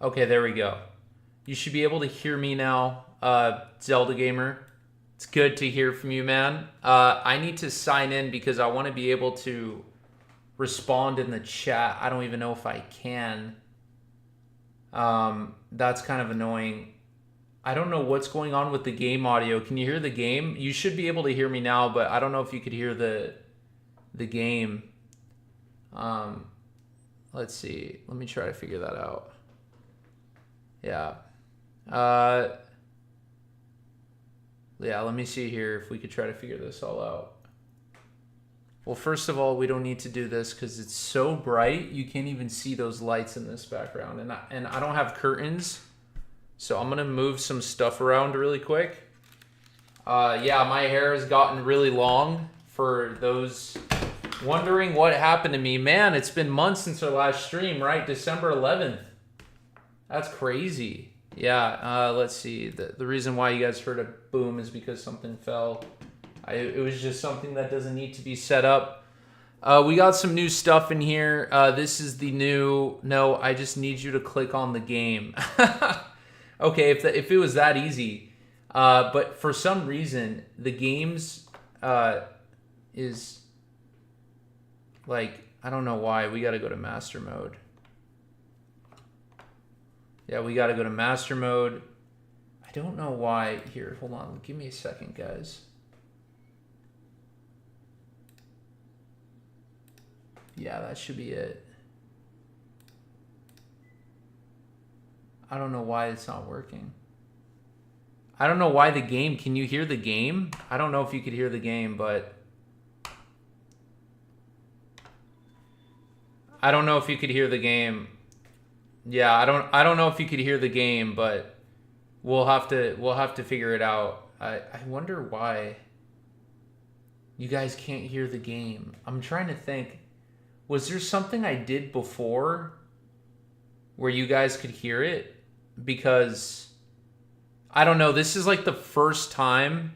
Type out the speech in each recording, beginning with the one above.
Okay, there we go. You should be able to hear me now, Zelda Gamer. It's good to hear from you, man. I need to sign in because I want to be able to respond in the chat. I don't even know if I can. That's kind of annoying. I don't know what's going on with the game audio. Can you hear the game? You should be able to hear me now, but I don't know if you could hear the game. Let's see. Let me try to figure that out. Yeah. Yeah, let me see here if we could try to figure this all out. Well, first of all, we don't need to do this because it's so bright you can't even see those lights in this background. And I don't have curtains, so I'm gonna move some stuff around really quick. Yeah, my hair has gotten really long. For those wondering what happened to me, man, it's been months since our last stream, right? December 11th. That's crazy. Yeah, let's see. The reason why you guys heard a boom is because something fell. It was just something that doesn't need to be set up. We got some new stuff in here. This is the new... No, I just need you to click on the game. Okay, if it was that easy. But for some reason, the games is... Like, I don't know why. We got to go to master mode. Yeah, we got to go to master mode. I don't know why. Here, hold on. Give me a second, guys. Yeah, that should be it. I don't know why it's not working. I don't know why the game... Can you hear the game? I don't know if you could hear the game, but... I don't know if you could hear the game. Yeah, I don't know if you could hear the game, but we'll have to figure it out. I wonder why you guys can't hear the game. I'm trying to think. Was there something I did before where you guys could hear it? Because I don't know, this is like the first time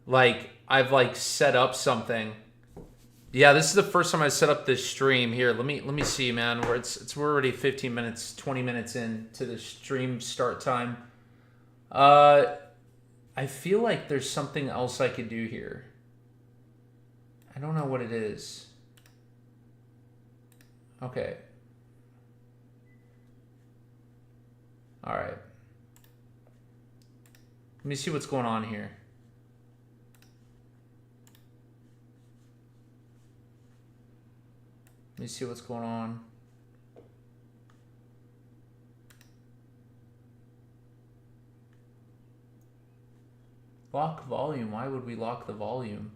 like I've like set up something. Yeah, this is the first time I set up this stream. Here, let me see, man. We're already 15 minutes, 20 minutes into the stream start time. I feel like there's something else I could do here. I don't know what it is. Okay. All right. Let me see what's going on here. Let me see what's going on. Lock volume. Why would we lock the volume?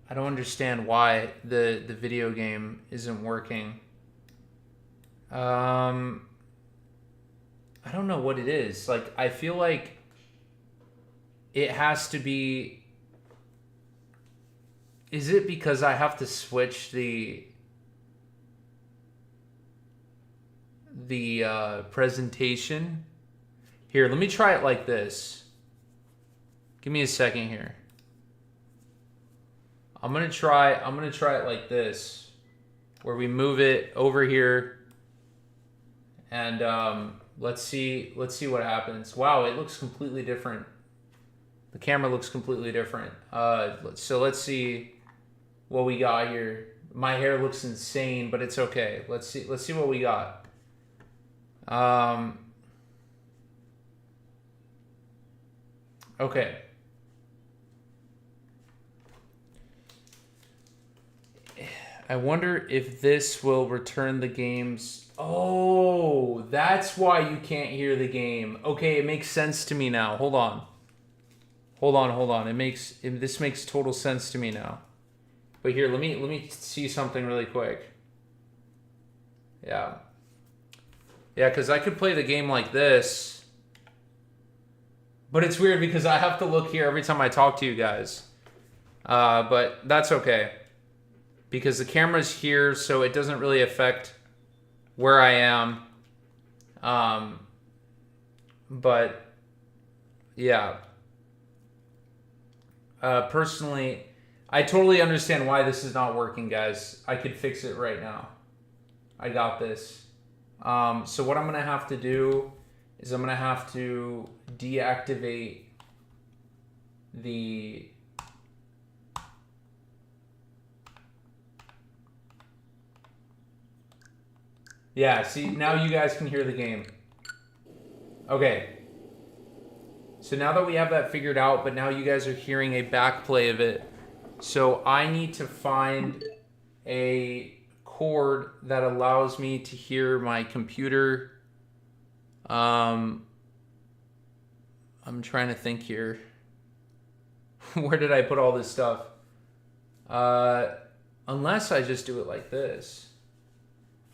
I don't understand why the video game isn't working. I don't know what it is. Like, I feel like it has to be... Is it because I have to switch the presentation? Here, let me try it like this. Give me a second here. I'm gonna try it like this, where we move it over here, and let's see what happens. Wow, it looks completely different. The camera looks completely different. So let's see what we got here. My hair looks insane, but it's okay. Let's see what we got. Okay. I wonder if this will return the game's... Oh, that's why you can't hear the game. Okay, it makes sense to me now. Hold on. This makes total sense to me now. But here, let me see something really quick. Yeah. Yeah, because I could play the game like this. But it's weird because I have to look here every time I talk to you guys. But that's okay. Because the camera's here, so it doesn't really affect where I am. But, yeah. Personally, I totally understand why this is not working, guys. I could fix it right now. I got this. So what I'm gonna have to do is I'm gonna have to deactivate the yeah, see, now you guys can hear the game. Okay. So now that we have that figured out, but now you guys are hearing a back play of it. So I need to find a chord that allows me to hear my computer. I'm trying to think here. Where did I put all this stuff? Unless I just do it like this,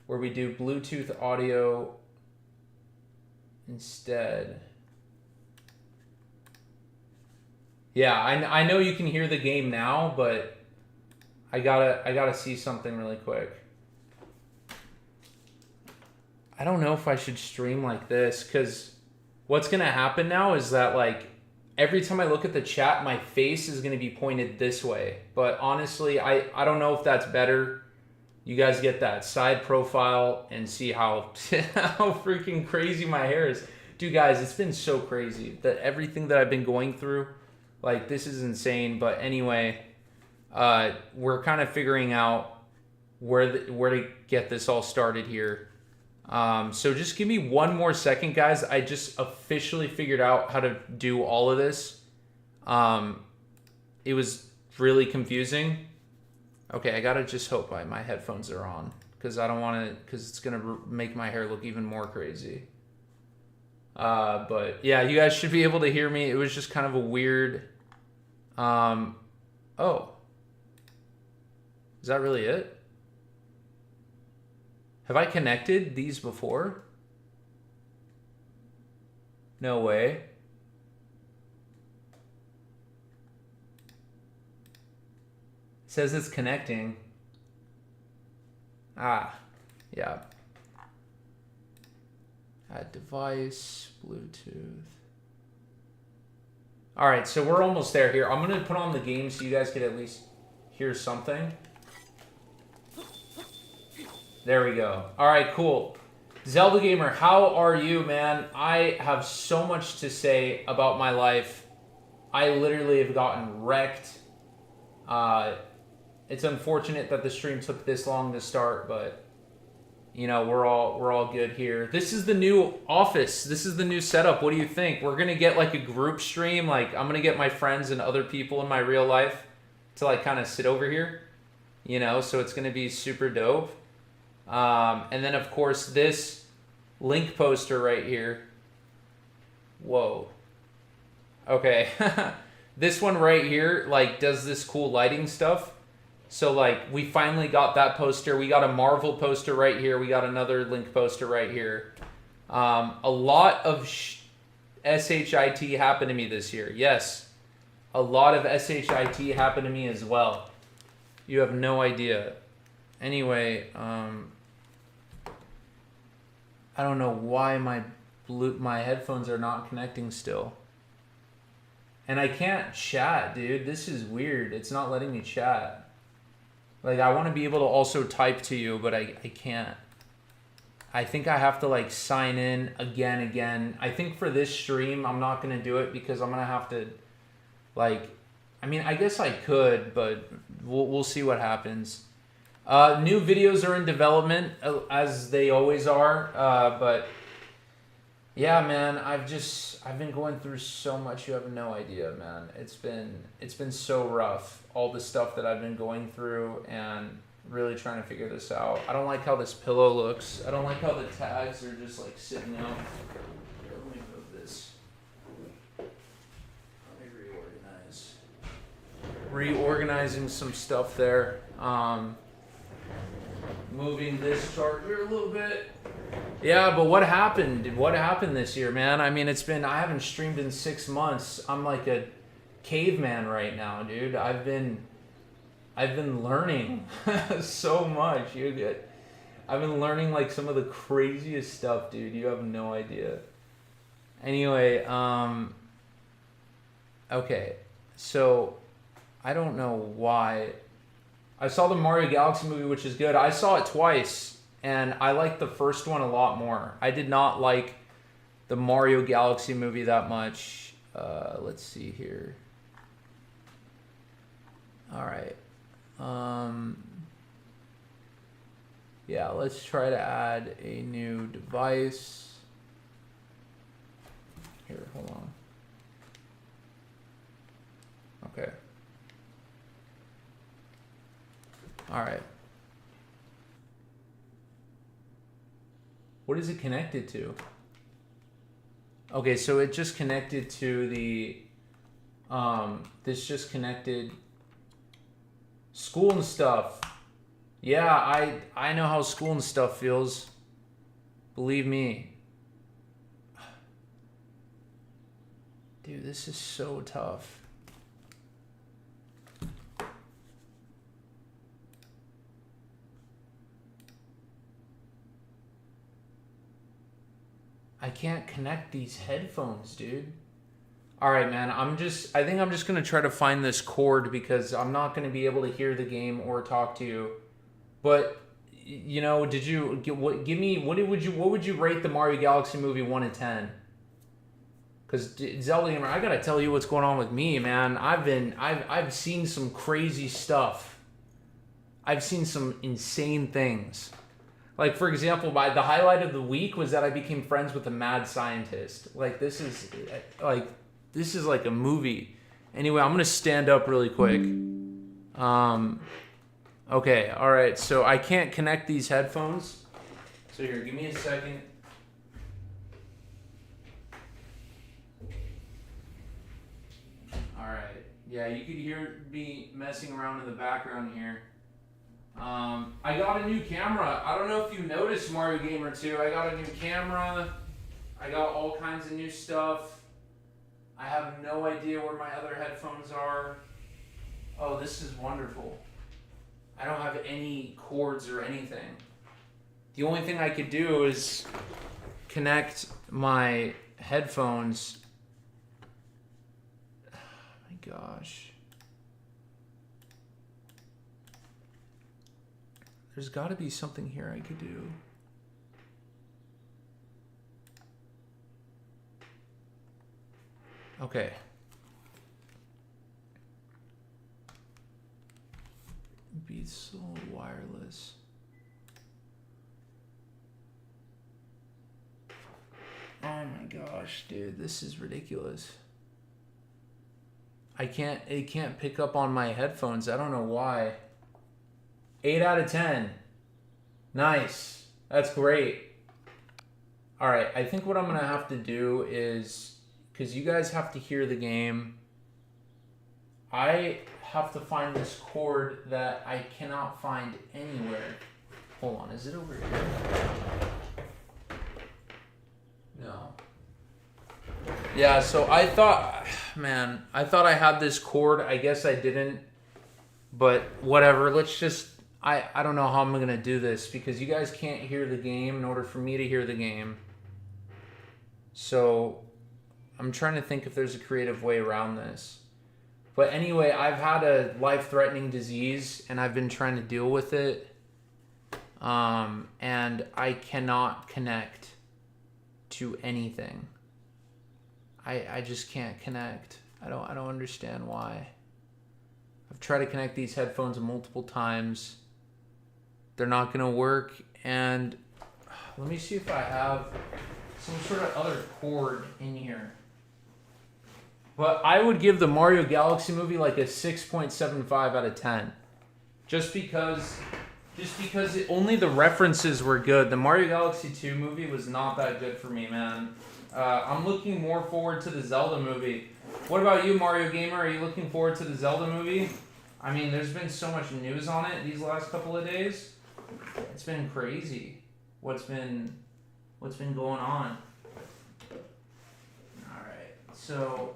where we do Bluetooth audio instead. Yeah, I know you can hear the game now, but I gotta see something really quick. I don't know if I should stream like this, because what's gonna happen now is that, like, every time I look at the chat, my face is gonna be pointed this way. But honestly, I don't know if that's better. You guys get that side profile and see how how freaking crazy my hair is. Dude, guys, it's been so crazy that everything that I've been going through, like, this is insane. But anyway, we're kind of figuring out where to get this all started here. So just give me one more second, guys. I just officially figured out how to do all of this. It was really confusing. Okay, I gotta just hope my headphones are on, because I don't want to, because it's gonna make my hair look even more crazy. But yeah, you guys should be able to hear me. It was just kind of a weird. Oh, is that really it? Have I connected these before? No way. It says it's connecting. Ah, yeah. Add device, Bluetooth. All right, so we're almost there here. I'm gonna put on the game so you guys could at least hear something. There we go. All right, cool. Zelda Gamer, how are you, man? I have so much to say about my life. I literally have gotten wrecked. It's unfortunate that the stream took this long to start, but you know, we're all good here. This is the new office. This is the new setup. What do you think? We're gonna get like a group stream. Like, I'm gonna get my friends and other people in my real life to like kind of sit over here, you know, so it's gonna be super dope. And then of course this link poster right here. Whoa. Okay. This one right here, like, does this cool lighting stuff. So like, we finally got that poster. We got a Marvel poster right here. We got another Link poster right here. A lot of SHIT happened to me this year. Yes. A lot of SHIT happened to me as well. You have no idea. Anyway, I don't know why my headphones are not connecting still. And I can't chat, dude. This is weird. It's not letting me chat. Like, I want to be able to also type to you, but I can't. I think I have to, like, sign in again. I think for this stream, I'm not going to do it because I'm going to have to, like, I mean, I guess I could, but we'll see what happens. New videos are in development, as they always are, but yeah, man, I've been going through so much. You have no idea, man. It's been so rough, all the stuff that I've been going through and really trying to figure this out. I don't like how this pillow looks. I don't like how the tags are just like sitting out. Here, let me move this. Let me reorganize. Reorganizing some stuff there. Moving this chart here a little bit. Yeah, but what happened? What happened this year, man? I mean, I haven't streamed in 6 months. I'm like a caveman right now, dude. I've been learning so much. I've been learning like some of the craziest stuff, dude. You have no idea. Anyway, okay. So I don't know why. I saw the Mario Galaxy movie, which is good. I saw it twice, and I like the first one a lot more. I did not like the Mario Galaxy movie that much. Let's see here. All right. Yeah, let's try to add a new device. Here, hold on. Okay. All right. What is it connected to? Okay, so it just connected to the, this just connected school and stuff. Yeah, I know how school and stuff feels. Believe me. Dude, this is so tough. I can't connect these headphones, dude. All right, man. I think I'm just going to try to find this cord because I'm not going to be able to hear the game or talk to you. But you know, what would you rate the Mario Galaxy movie 1 to 10? Cuz Zelda, I got to tell you what's going on with me, man. I've seen some crazy stuff. I've seen some insane things. Like, for example, the highlight of the week was that I became friends with a mad scientist. Like, this is like a movie. Anyway, I'm going to stand up really quick. Okay, all right. So I can't connect these headphones. So here, give me a second. All right. Yeah, you could hear me messing around in the background here. I got a new camera. I don't know if you noticed, Mario Gamer 2. I got a new camera. I got all kinds of new stuff. I have no idea where my other headphones are. Oh, this is wonderful. I don't have any cords or anything. The only thing I could do is connect my headphones. Oh my gosh. There's got to be something here I could do. Okay. Beats wireless. Oh my gosh, dude, this is ridiculous. It can't pick up on my headphones. I don't know why. 8 out of 10. Nice. That's great. All right, I think what I'm going to have to do is, because you guys have to hear the game, I have to find this cord that I cannot find anywhere. Hold on, is it over here? No. Yeah, so I thought, man, I thought I had this cord. I guess I didn't, but whatever. Let's just, I don't know how I'm going to do this because you guys can't hear the game in order for me to hear the game. So I'm trying to think if there's a creative way around this. But anyway, I've had a life-threatening disease, and I've been trying to deal with it. And I cannot connect to anything. I just can't connect. I don't understand why. I've tried to connect these headphones multiple times. They're not going to work. And let me see if I have some sort of other cord in here. But I would give the Mario Galaxy movie like a 6.75 out of 10. Just because only the references were good. The Mario Galaxy 2 movie was not that good for me, man. I'm looking more forward to the Zelda movie. What about you, Mario Gamer? Are you looking forward to the Zelda movie? I mean, there's been so much news on it these last couple of days. It's been crazy. What's been going on? All right, so.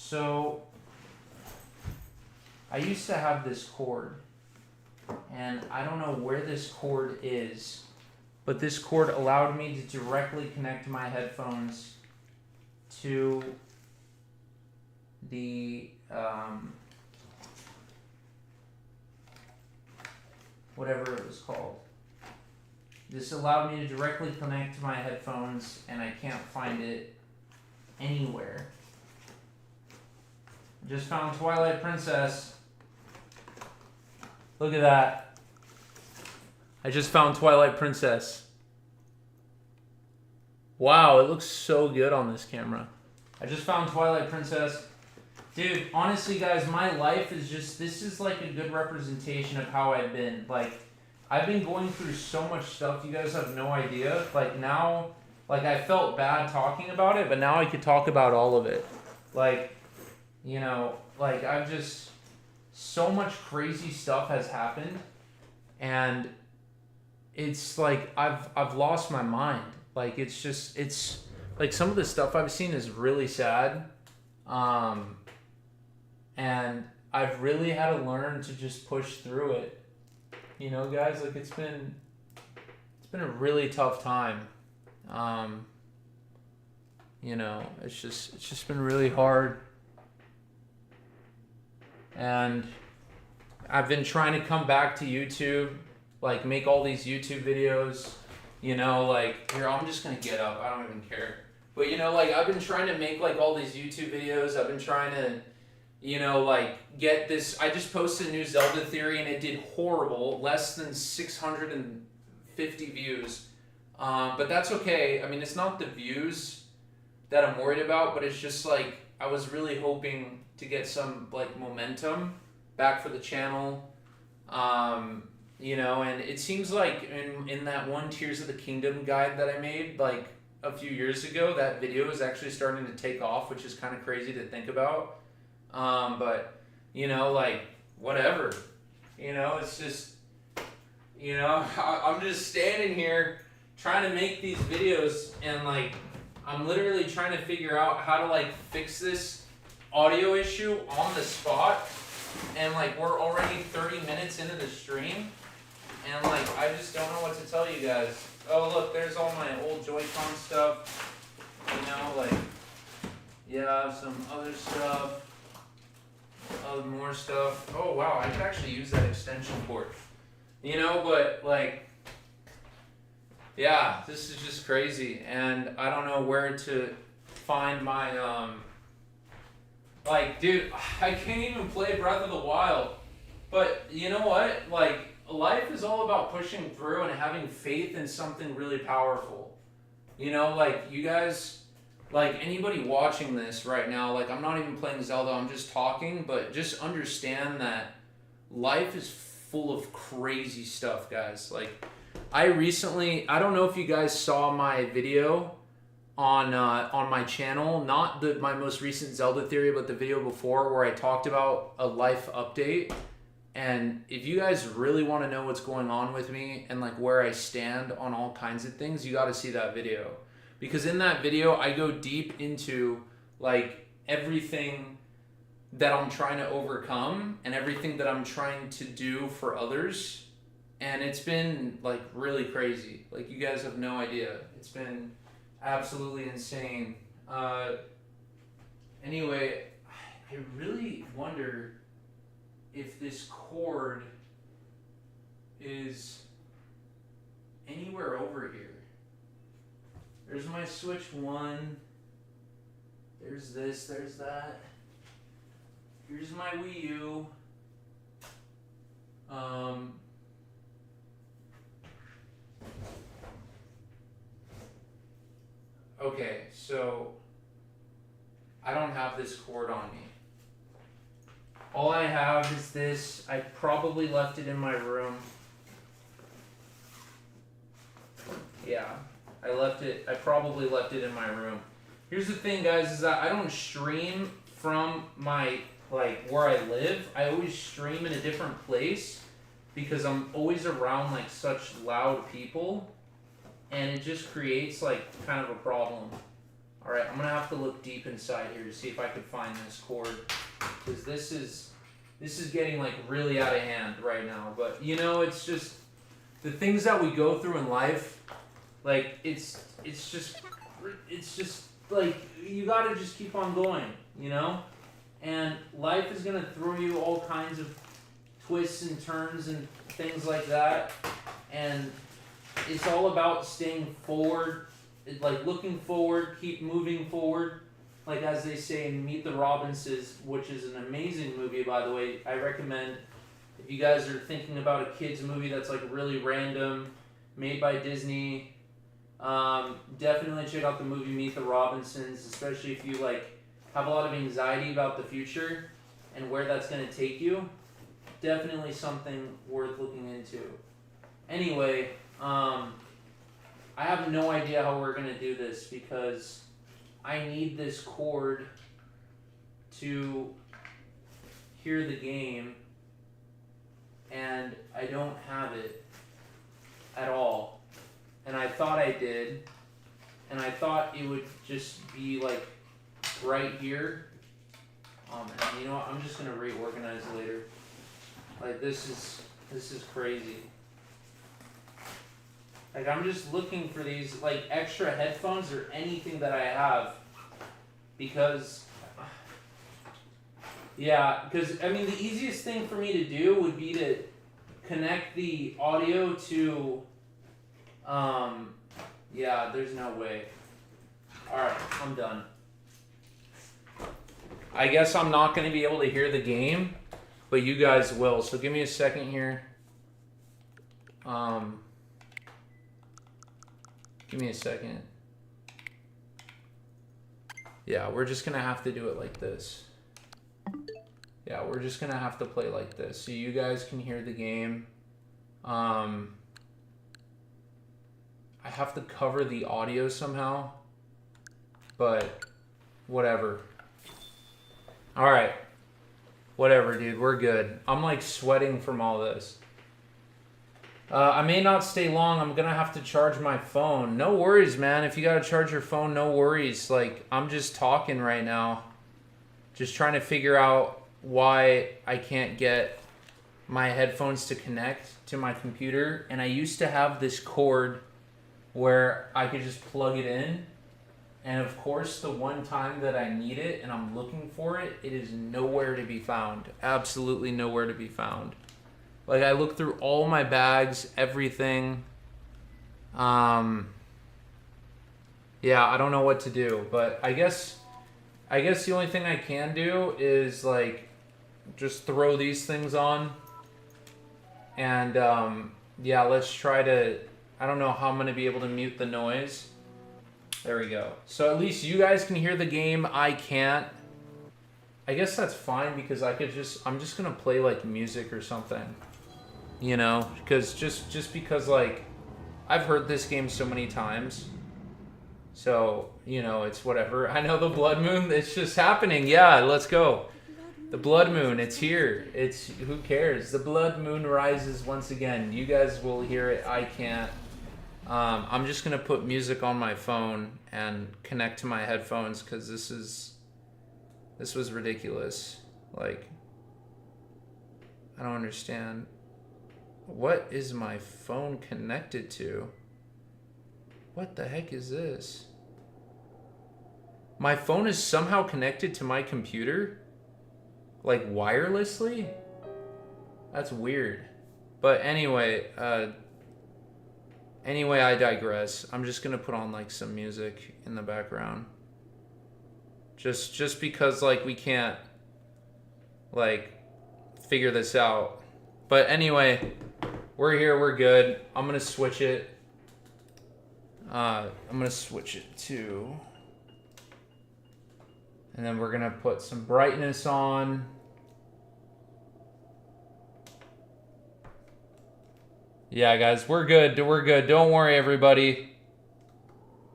So, I used to have this cord, and I don't know where this cord is, but this cord allowed me to directly connect my headphones to the whatever it was called. This allowed me to directly connect to my headphones, and I can't find it anywhere. Just found Twilight Princess. Look at that. I just found Twilight Princess. Wow, it looks so good on this camera. I just found Twilight Princess. Dude, honestly, guys, my life is just, this is like a good representation of how I've been. Like, I've been going through so much stuff, you guys have no idea. Like, now, like, I felt bad talking about it, but now I could talk about all of it. Like, you know, like, I've just, so much crazy stuff has happened, and it's like, I've lost my mind. Like, it's just, it's, like, some of the stuff I've seen is really sad. And I've really had to learn to just push through it. You know, guys, like, it's been a really tough time. You know, it's just been really hard. And I've been trying to come back to YouTube, like, make all these YouTube videos, you know, like, here, I'm just gonna get up, I don't even care. But, you know, like, I've been trying to make, like, all these YouTube videos, I've been trying to, you know, like, get this, I just posted a new Zelda theory and it did horrible, less than 650 views, but that's okay. I mean, it's not the views that I'm worried about, but it's just, like, I was really hoping to get some, like, momentum back for the channel, you know, and it seems like in that one Tears of the Kingdom guide that I made, like, a few years ago, that video is actually starting to take off, which is kind of crazy to think about. But, you know, like, whatever, you know, it's just, you know, I'm just standing here trying to make these videos, and, like, I'm literally trying to figure out how to, like, fix this audio issue on the spot, and, like, we're already 30 minutes into the stream, and, like, I just don't know what to tell you guys. Oh, look, there's all my old Joy-Con stuff, you know, like, yeah, some other stuff. More stuff. Oh wow, I could actually use that extension cord. You know, but, like, yeah, this is just crazy, and I don't know where to find my like, dude, I can't even play Breath of the Wild. But you know what? Like, life is all about pushing through and having faith in something really powerful. You know, like, you guys, like, anybody watching this right now, like, I'm not even playing Zelda, I'm just talking, but just understand that life is full of crazy stuff, guys. Like, I don't know if you guys saw my video on my channel, not my most recent Zelda theory, but the video before where I talked about a life update. And if you guys really want to know what's going on with me and, like, where I stand on all kinds of things, you got to see that video. Because in that video, I go deep into, like, everything that I'm trying to overcome and everything that I'm trying to do for others. And it's been, like, really crazy. Like, you guys have no idea. It's been absolutely insane. Anyway, I really wonder if this cord is anywhere over here. There's my Switch 1. There's this, there's that. Here's my Wii U. Okay, so I don't have this cord on me. All I have is this. I probably left it in my room. Yeah, I probably left it in my room. Here's the thing, guys, is that I don't stream from my, like, where I live. I always stream in a different place because I'm always around, like, such loud people, and it just creates, like, kind of a problem. All right, I'm gonna have to look deep inside here to see if I can find this cord, because this is getting, like, really out of hand right now. But, you know, it's just the things that we go through in life. Like, it's just like, you gotta just keep on going, you know? And life is gonna throw you all kinds of twists and turns and things like that. And it's all about staying forward, like looking forward, keep moving forward. Like as they say in Meet the Robinses, which is an amazing movie, by the way. I recommend, if you guys are thinking about a kid's movie that's like really random, made by Disney, definitely check out the movie Meet the Robinsons, especially if you like have a lot of anxiety about the future and where that's going to take you. Definitely something worth looking into. Anyway, I have no idea how we're going to do this because I need this cord to hear the game and I don't have it at all. And I thought I did, and I thought it would just be like right here. And you know what? I'm just gonna reorganize later. Like this is crazy. Like I'm just looking for these like extra headphones or anything that I have, because I mean the easiest thing for me to do would be to connect the audio to. Yeah, there's no way. Alright, I'm done. I guess I'm not going to be able to hear the game, but you guys will. So give me a second here. Give me a second. Yeah, we're just going to have to do it like this. Yeah, we're just going to have to play like this so you guys can hear the game. I have to cover the audio somehow, but whatever. All right, whatever, dude, we're good. I'm like sweating from all this. I may not stay long. I'm gonna have to charge my phone. No worries, man. If you gotta charge your phone, no worries. Like, I'm just talking right now. Just trying to figure out why I can't get my headphones to connect to my computer. And I used to have this cord where I could just plug it in, and of course the one time that I need it and I'm looking for it, it is nowhere to be found. Absolutely nowhere to be found. Like I looked through all my bags, everything. Yeah, I don't know what to do, but I guess the only thing I can do is like just throw these things on, and yeah, let's try to. I don't know how I'm going to be able to mute the noise. There we go. So at least you guys can hear the game. I can't. I guess that's fine because I'm just going to play like music or something. You know, because just because like I've heard this game so many times. So, you know, it's whatever. I know the blood moon, it's just happening. Yeah, let's go. The blood moon, it's here. It's, who cares? The blood moon rises once again. You guys will hear it. I can't. I'm just going to put music on my phone and connect to my headphones because this was ridiculous. Like, I don't understand. What is my phone connected to? What the heck is this? My phone is somehow connected to my computer? Like wirelessly? That's weird. But anyway, I digress. I'm just gonna put on like some music in the background. Just because like we can't like figure this out. But anyway, we're here, we're good. I'm gonna switch it. I'm gonna switch it to, and then we're gonna put some brightness on. Yeah, guys, we're good. We're good. Don't worry, everybody.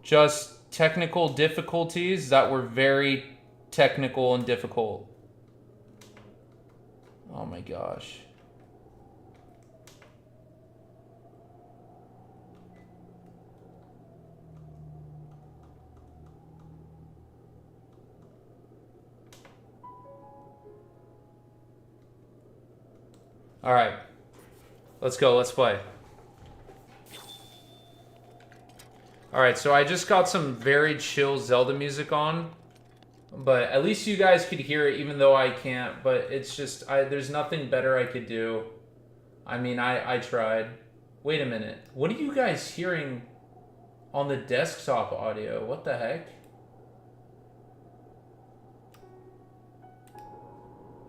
Just technical difficulties that were very technical and difficult. Oh my gosh. All right. Let's go. Let's play. Alright, so I just got some very chill Zelda music on. But at least you guys could hear it, even though I can't. But it's just, there's nothing better I could do. I mean, I tried. Wait a minute. What are you guys hearing on the desktop audio? What the heck?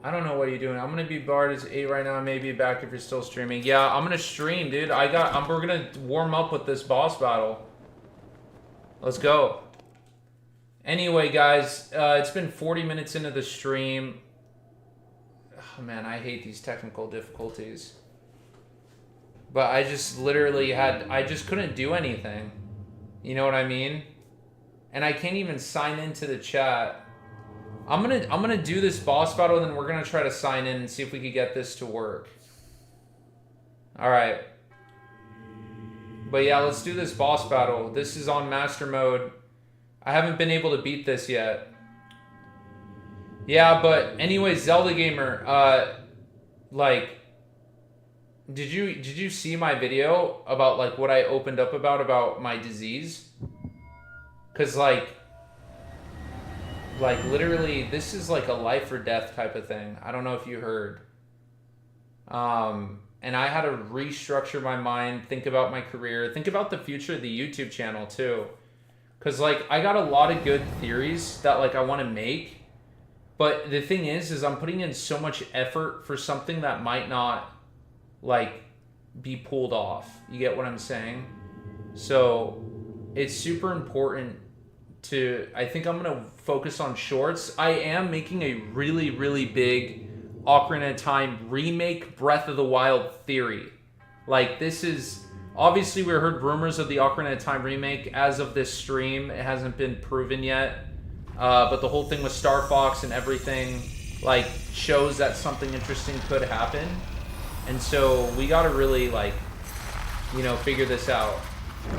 I don't know what you're doing. I'm gonna be barred as 8 right now. Maybe back if you're still streaming. Yeah, I'm gonna stream, dude. We're gonna warm up with this boss battle. Let's go. Anyway, guys, it's been 40 minutes into the stream. Oh, man, I hate these technical difficulties. But I just literally I just couldn't do anything. You know what I mean? And I can't even sign into the chat. I'm gonna do this boss battle, and then we're gonna try to sign in and see if we could get this to work. Alright. But yeah, let's do this boss battle. This is on master mode. I haven't been able to beat this yet. Yeah, but anyway, Zelda Gamer, like, did you see my video about like what I opened up about my disease? 'Cause like literally this is like a life or death type of thing. I don't know if you heard. And I had to restructure my mind, think about my career, think about the future of the YouTube channel too. Cause like I got a lot of good theories that like I want to make, but the thing is I'm putting in so much effort for something that might not like be pulled off. You get what I'm saying? So it's super important to, I think I'm gonna focus on shorts. I am making a really, really big Ocarina of Time remake Breath of the Wild theory. Like this is, obviously we heard rumors of the Ocarina of Time remake. As of this stream, it hasn't been proven yet. But the whole thing with Star Fox and everything like shows that something interesting could happen. And so we gotta really like, you know, figure this out.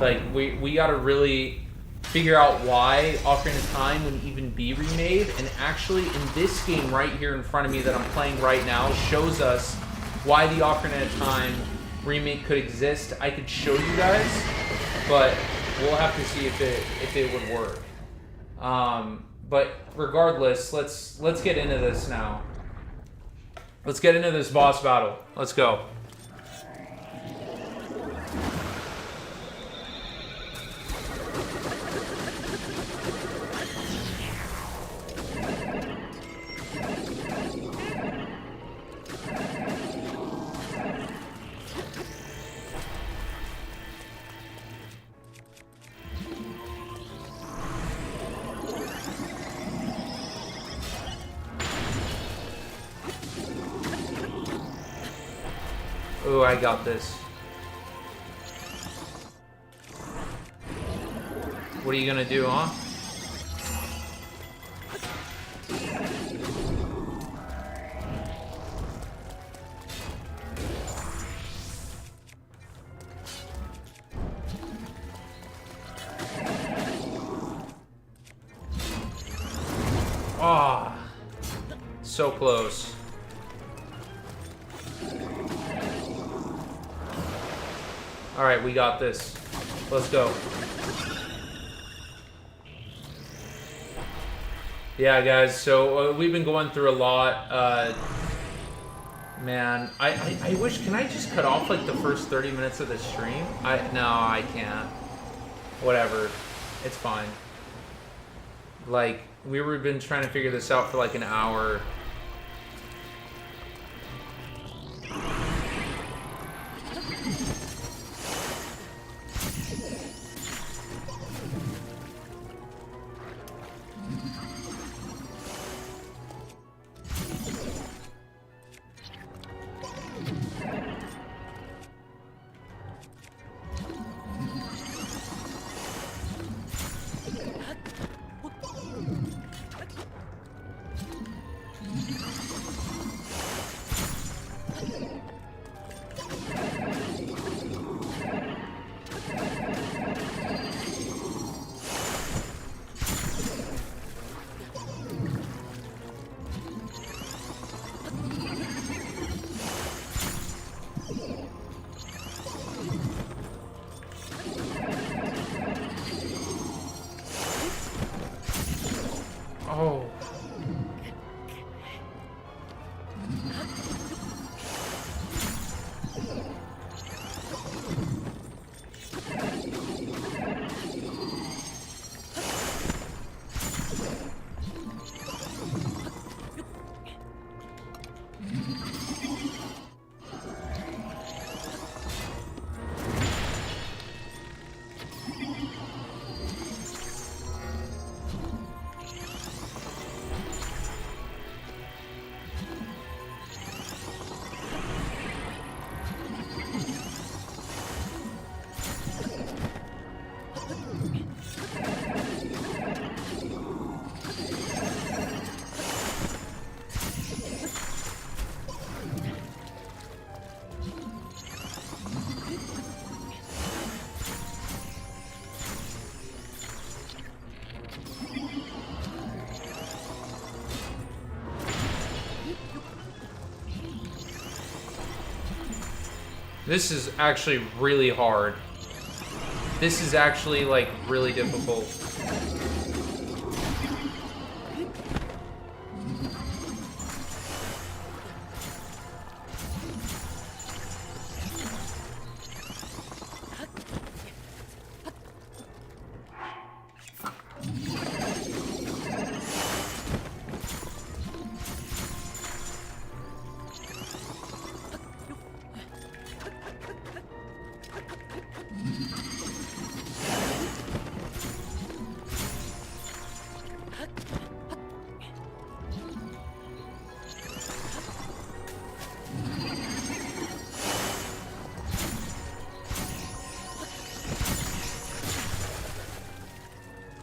Like we gotta really figure out why Ocarina of Time wouldn't even be remade. And actually in this game right here in front of me that I'm playing right now shows us why the Ocarina of Time remake could exist. I could show you guys, but we'll have to see if it would work. But regardless, let's get into this now. Let's get into this boss battle. Let's go. Oh, I got this. What are you gonna do, huh? Ah, so close. All right, we got this. Let's go. Yeah, guys, so we've been going through a lot. Man, I wish, can I just cut off like the first 30 minutes of the stream? No, I can't. Whatever, it's fine. Like, we've been trying to figure this out for like an hour. Oh. This is actually really hard. This is actually, like, really difficult.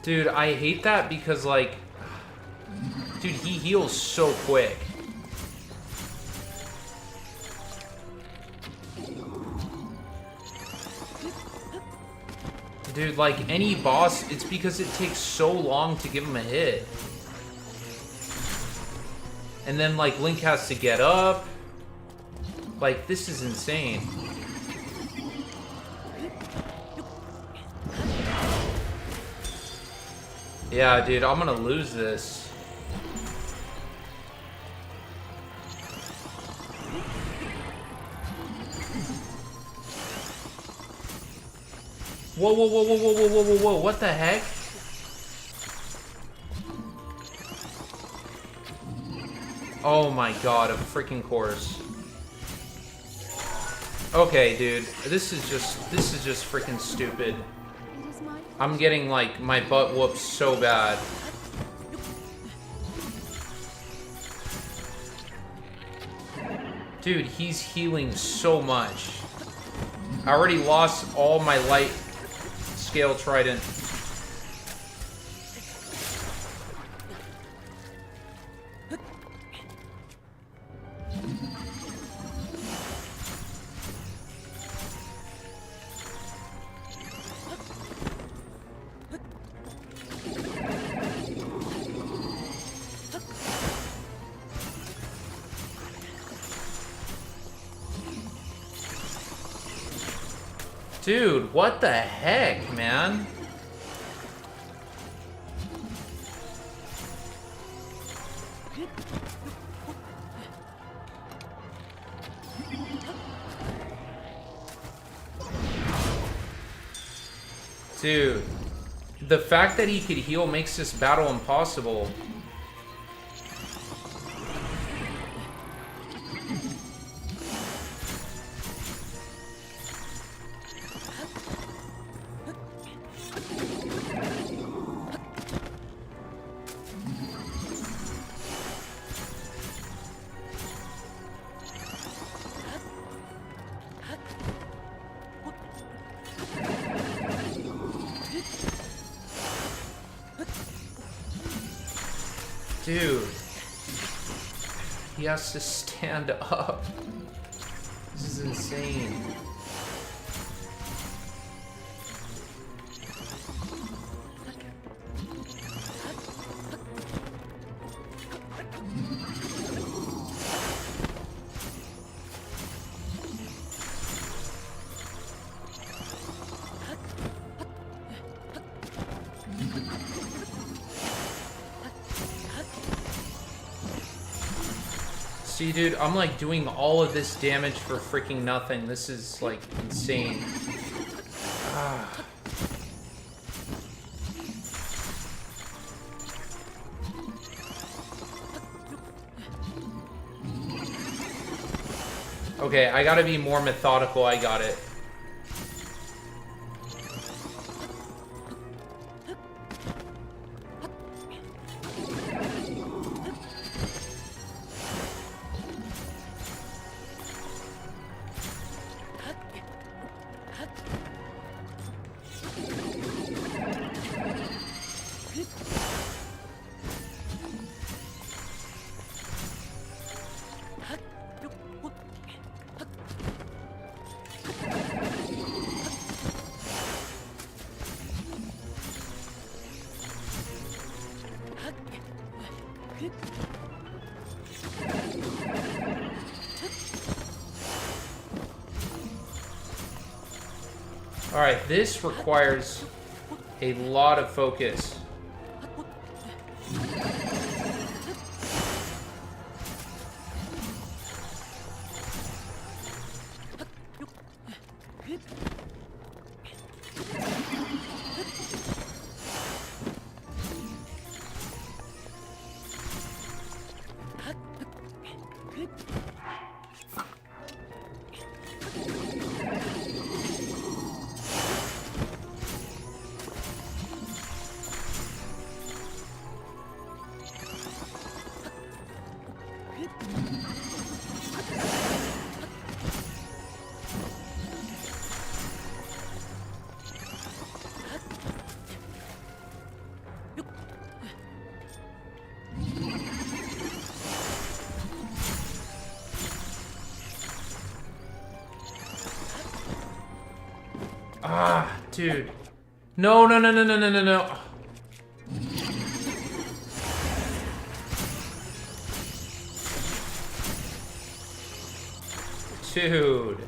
Dude, I hate that because, like, dude, he heals so quick. Dude, like, any boss, it's because it takes so long to give him a hit. And then, like, Link has to get up. Like, this is insane. Yeah, dude, I'm gonna lose this. Whoa, whoa, whoa, whoa, whoa, whoa, whoa, whoa, whoa, what the heck? Oh my god, a freaking course. Okay, dude, this is just freaking stupid. I'm getting, like, my butt whooped so bad. Dude, he's healing so much. I already lost all my light scale trident. Dude, what the heck, man? Dude, the fact that he could heal makes this battle impossible. Dude, he has to stand up. This is insane. See, dude, I'm like doing all of this damage for freaking nothing. This is like insane. Ah. Okay, I gotta be more methodical. I got it. Alright, this requires a lot of focus. Ah, dude. No, no, no, no, no, no, no, no. Dude.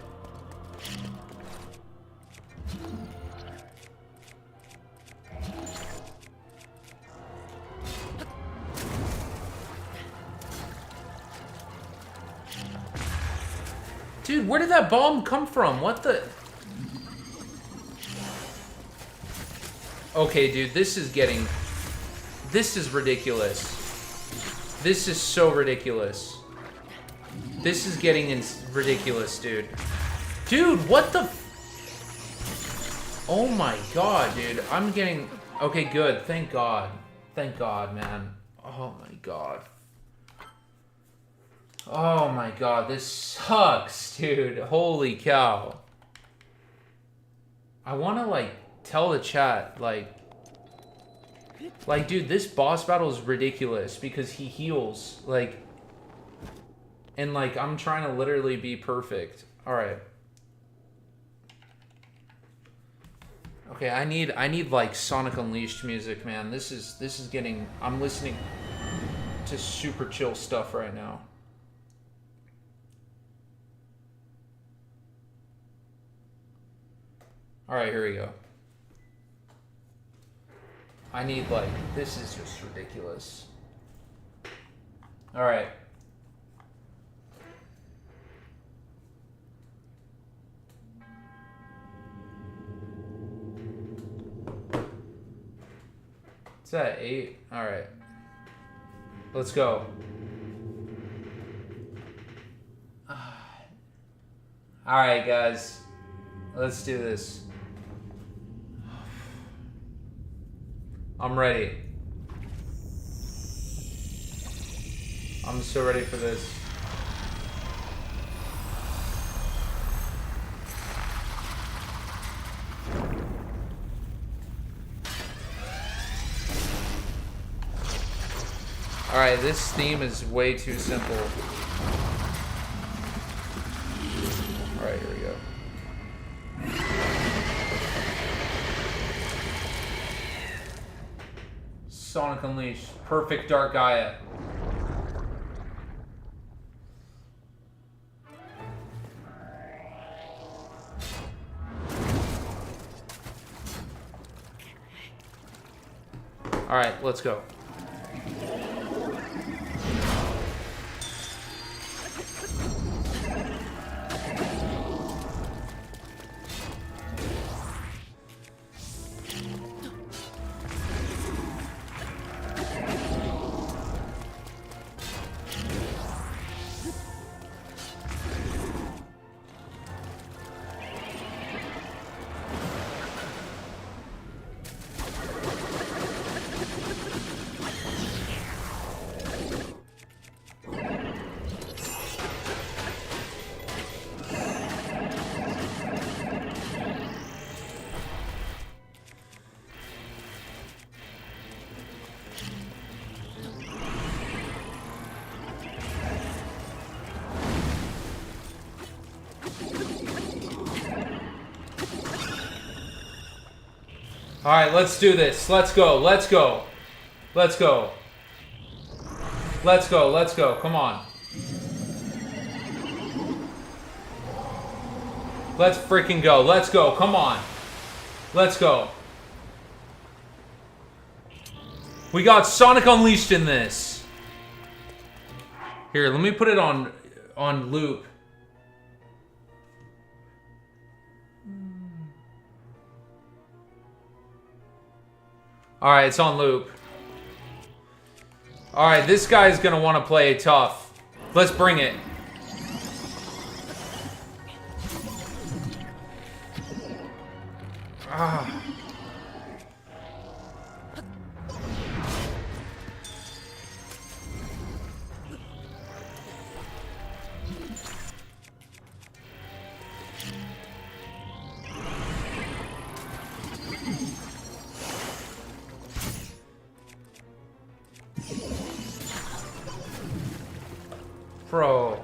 Dude, where did that bomb come from? What the... Okay, dude, this is getting... This is ridiculous. This is so ridiculous. This is getting ridiculous, dude. Dude, what the... Oh my god, dude. I'm getting... Okay, good. Thank God. Thank God, man. Oh my god. Oh my god, this sucks, dude. Holy cow. I want to, like, tell the chat, like, dude, this boss battle is ridiculous because he heals, like, and, like, I'm trying to literally be perfect. All right. Okay, I need like Sonic Unleashed music, man. This is getting... I'm listening to super chill stuff right now. All right, here we go. I need, like, this is just ridiculous. All right. It's at 8. All right. Let's go. All right, guys. Let's do this. I'm ready. I'm so ready for this. Alright, this theme is way too simple. Alright, here we go. Sonic Unleashed. Perfect Dark Gaia. Alright, let's go. Alright, let's do this. Let's go. Let's go. Let's go. Let's go. Let's go. Come on. Let's freaking go. Let's go. Come on. Let's go. We got Sonic Unleashed in this. Here, let me put it on loop. Alright, it's on loop. Alright, this guy's gonna want to play tough. Let's bring it. Ah. Bro.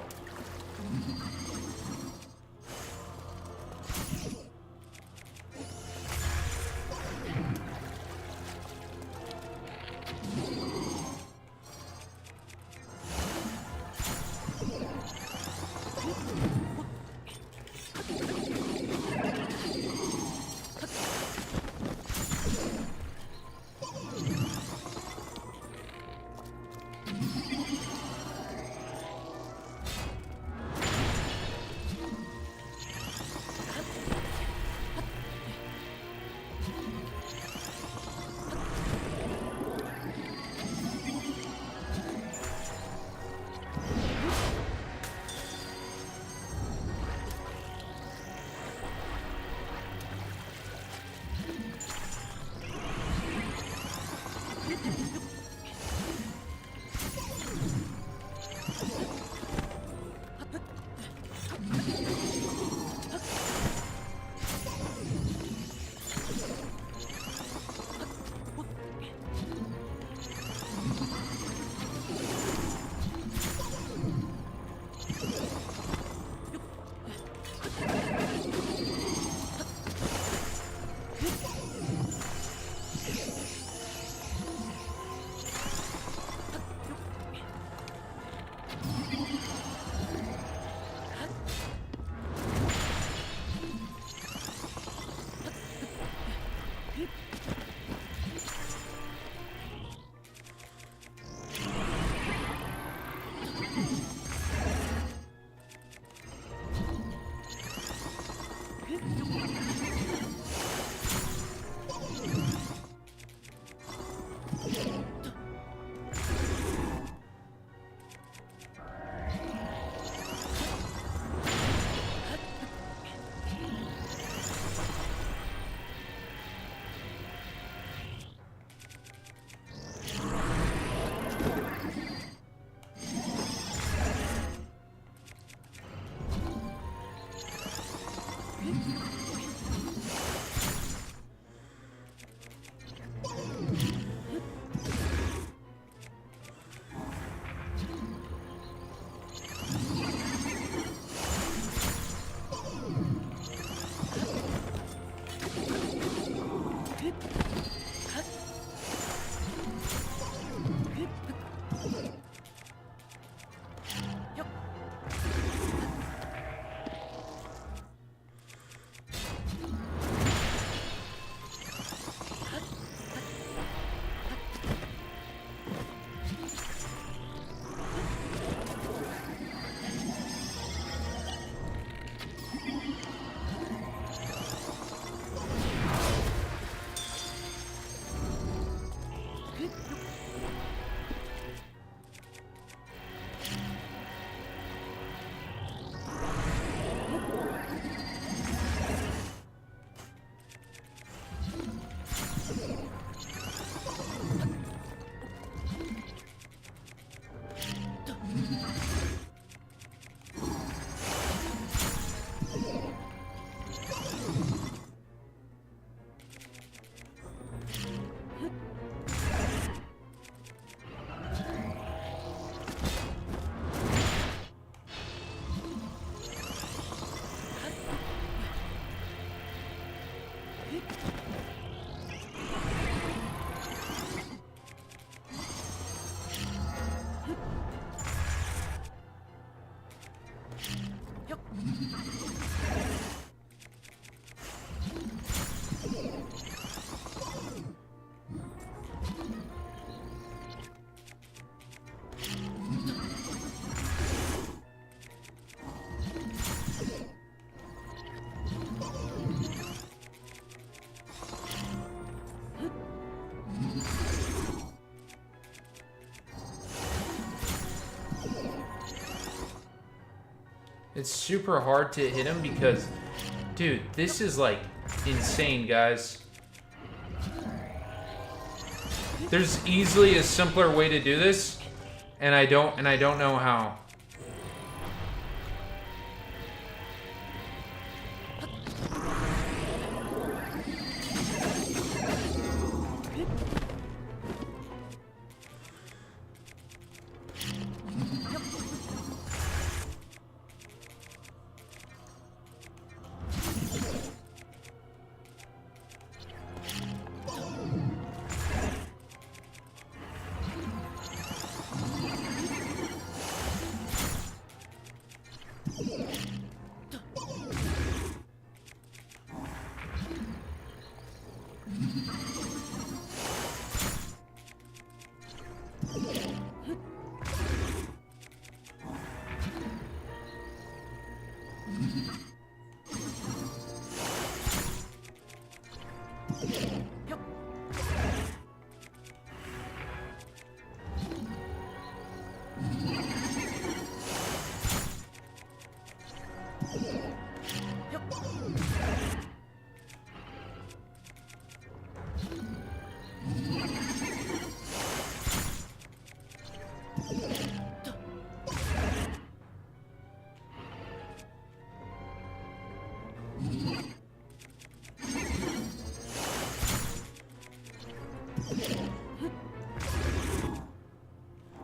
It's super hard to hit him because, dude, this is like insane, guys. There's easily a simpler way to do this, and I don't know how.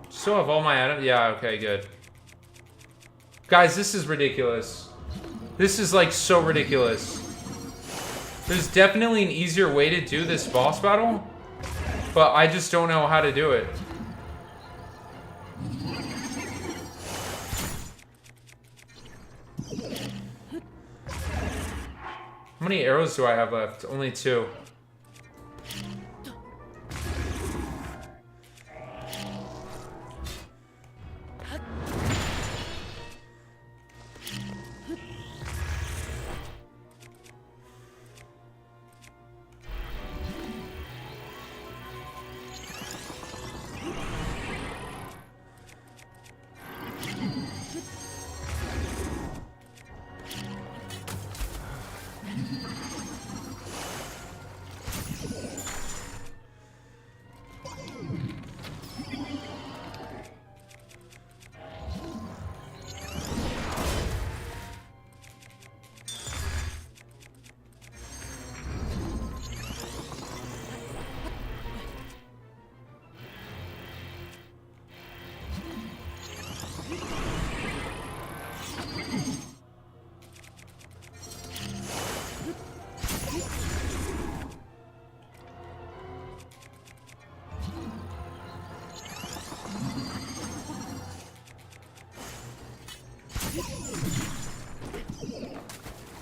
Still have all my items? Yeah, okay, good. Guys, this is ridiculous. This is like so ridiculous. There's definitely an easier way to do this boss battle, but I just don't know how to do it. How many arrows do I have left? Only 2.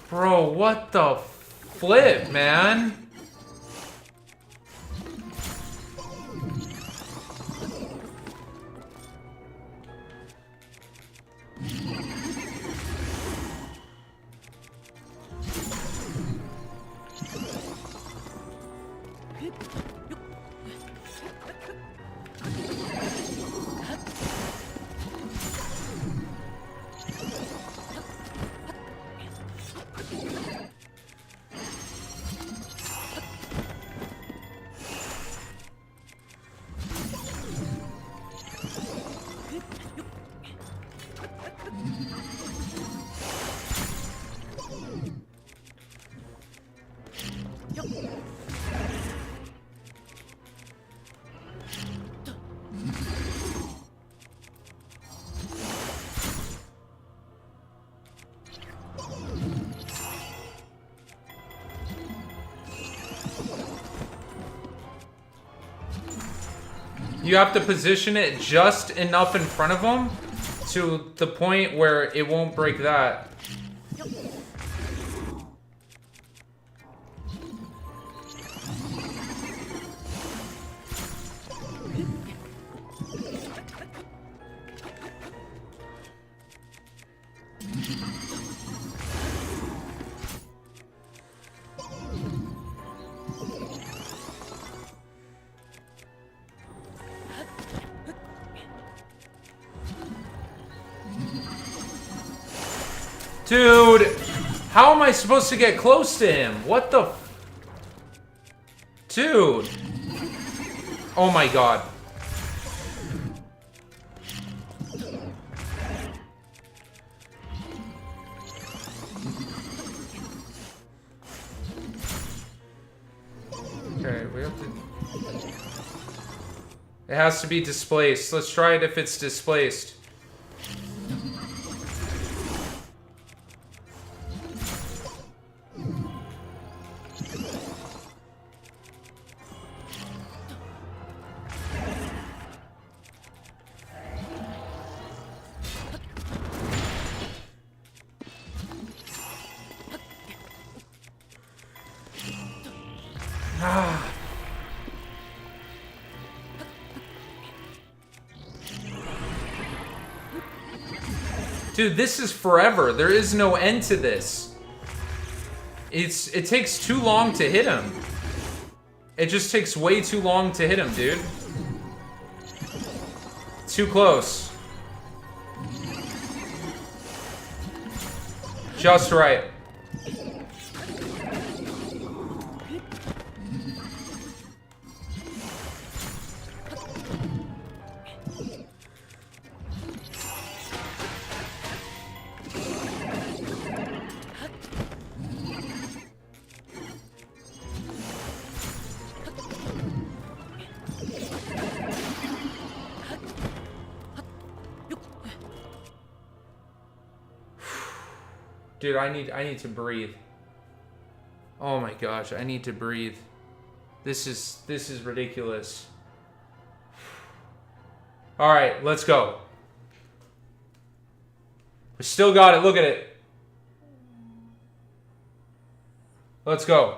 Bro, what the flip, man? You have to position it just enough in front of them to the point where it won't break that. Dude, how am I supposed to get close to him? What the Dude. Oh my god. Okay, we have to... It has to be displaced. Let's try it if it's displaced. Dude, this is forever. There is no end to this. It takes too long to hit him. It just takes way too long to hit him, dude. Too close. Just right. Dude, I need to breathe. Oh my gosh, I need to breathe. This is ridiculous. All right, let's go. We still got it. Look at it. Let's go.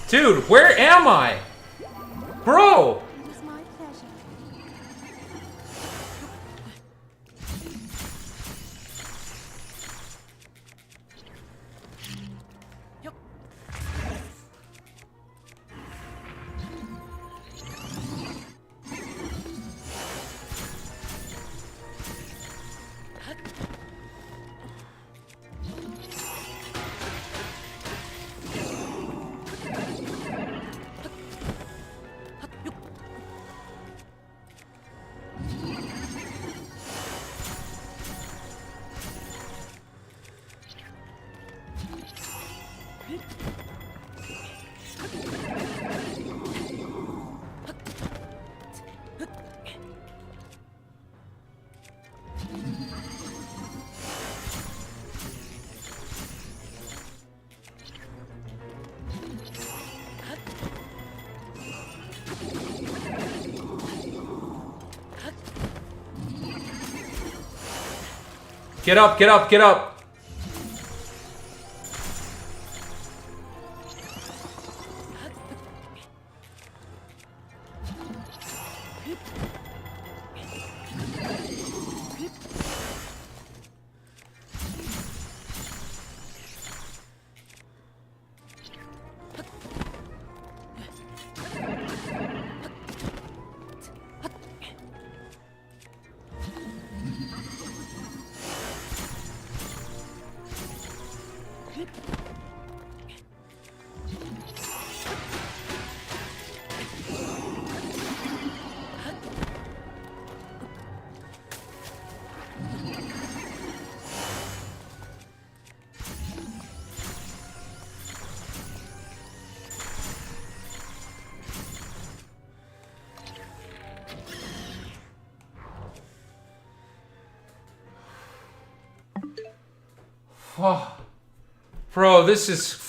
Dude, where am I? Bro! It was my pleasure. Get up, get up, get up! Oh. Bro, this is...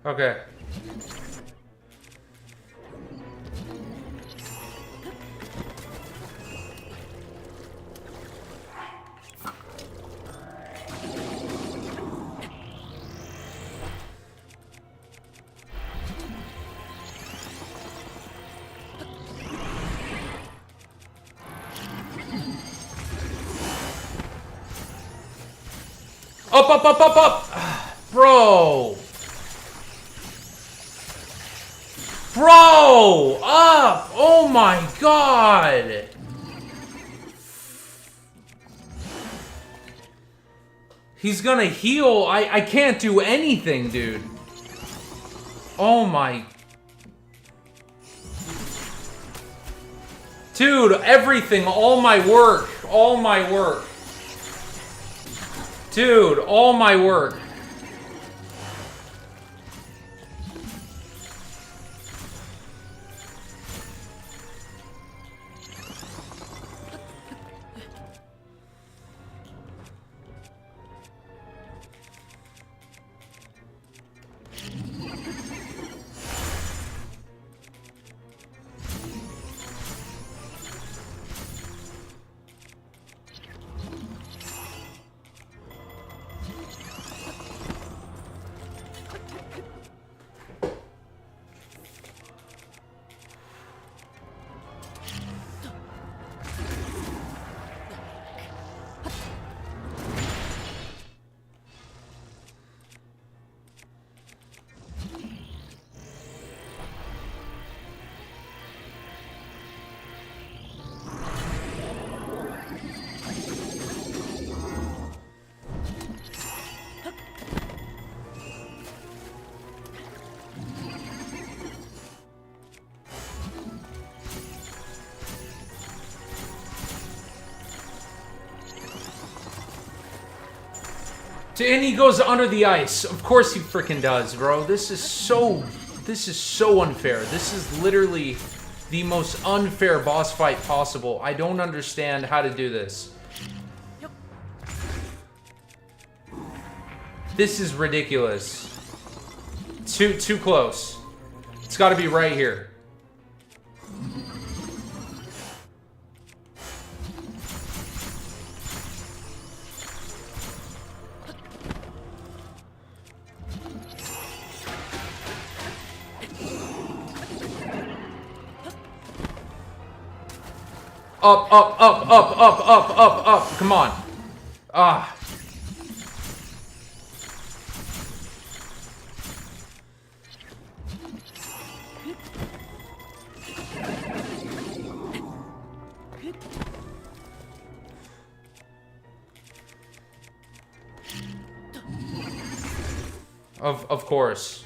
Okay. Up, up, up, up, up! Bro! Bro! Up! Oh my god! He's gonna heal. I can't do anything, dude. Oh my... Dude, everything, all my work. All my work. Dude, all my work. And he goes under the ice. Of course he freaking does, bro. This is so unfair. This is literally the most unfair boss fight possible. I don't understand how to do this. This is ridiculous. Too close. It's got to be right here. Up, up, up, up, up, up, up, up. Come on. Ah. Of course.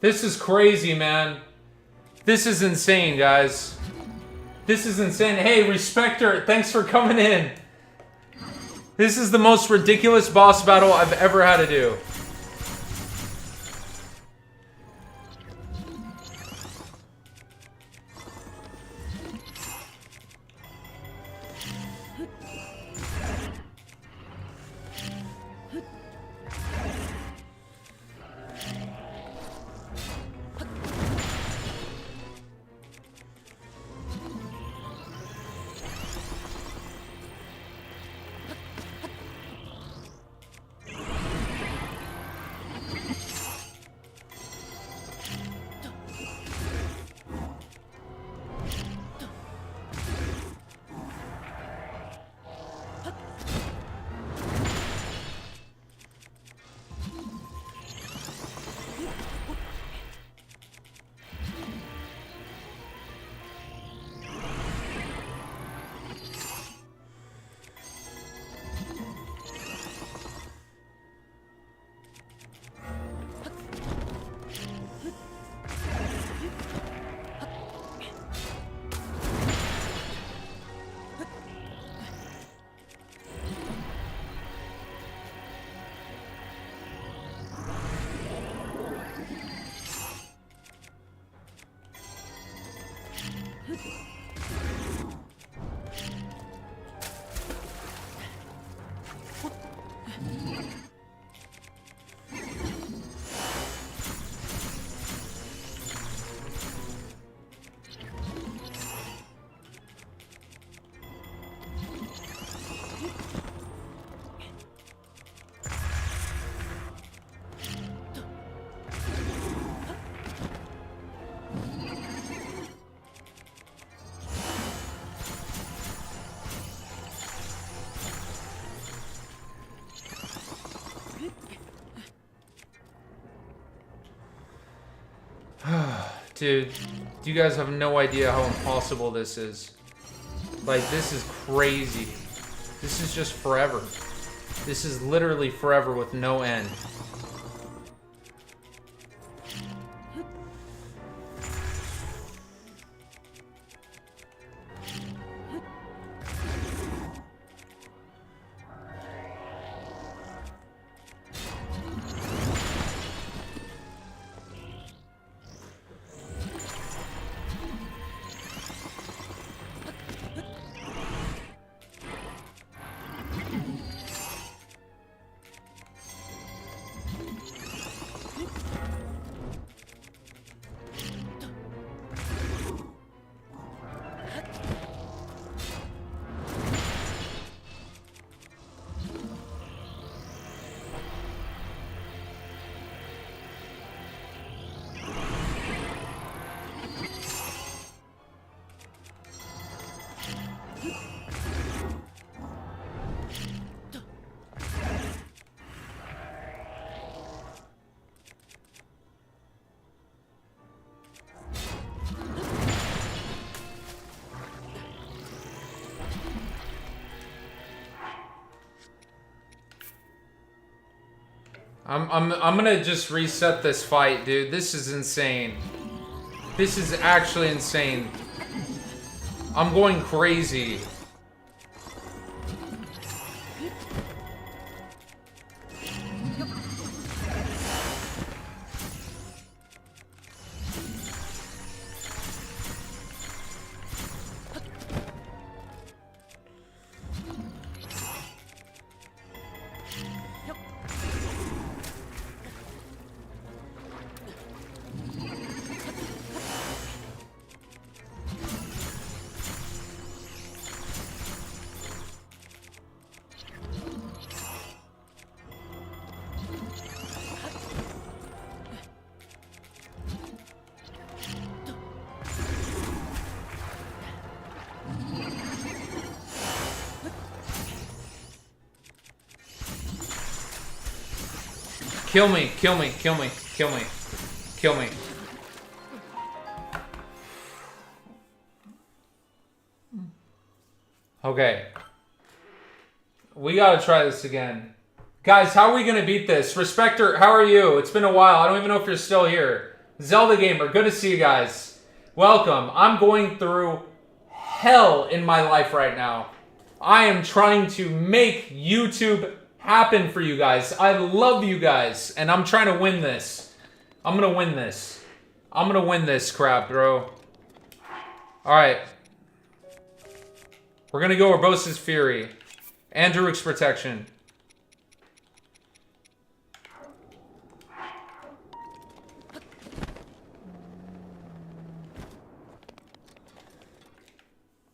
This is crazy, man. This is insane, guys. This is insane. Hey, Respecter, thanks for coming in. This is the most ridiculous boss battle I've ever had to do. Dude, you guys have no idea how impossible this is. Like, this is crazy. This is just forever. This is literally forever with no end. I'm gonna just reset this fight, dude. This is insane. This is actually insane. I'm going crazy. Kill me, kill me, kill me, kill me, kill me. Okay. We gotta try this again. Guys, how are we gonna beat this? Respecter, how are you? It's been a while. I don't even know if you're still here. Zelda Gamer, good to see you guys. Welcome. I'm going through hell in my life right now. I am trying to make YouTube happen for you guys. I love you guys, and I'm trying to win this. I'm gonna win this. I'm gonna win this crap, bro. Alright. We're gonna go Urbosa's Fury. And Daruk's Protection.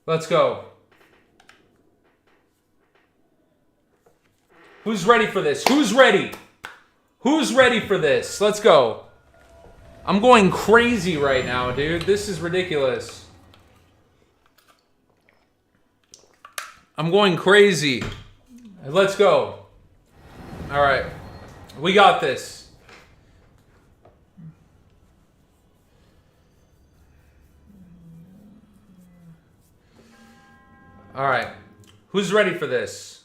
Let's go. Who's ready for this? Who's ready? Who's ready for this? Let's go. I'm going crazy right now, dude. This is ridiculous. I'm going crazy. Let's go. All right. We got this. All right. Who's ready for this?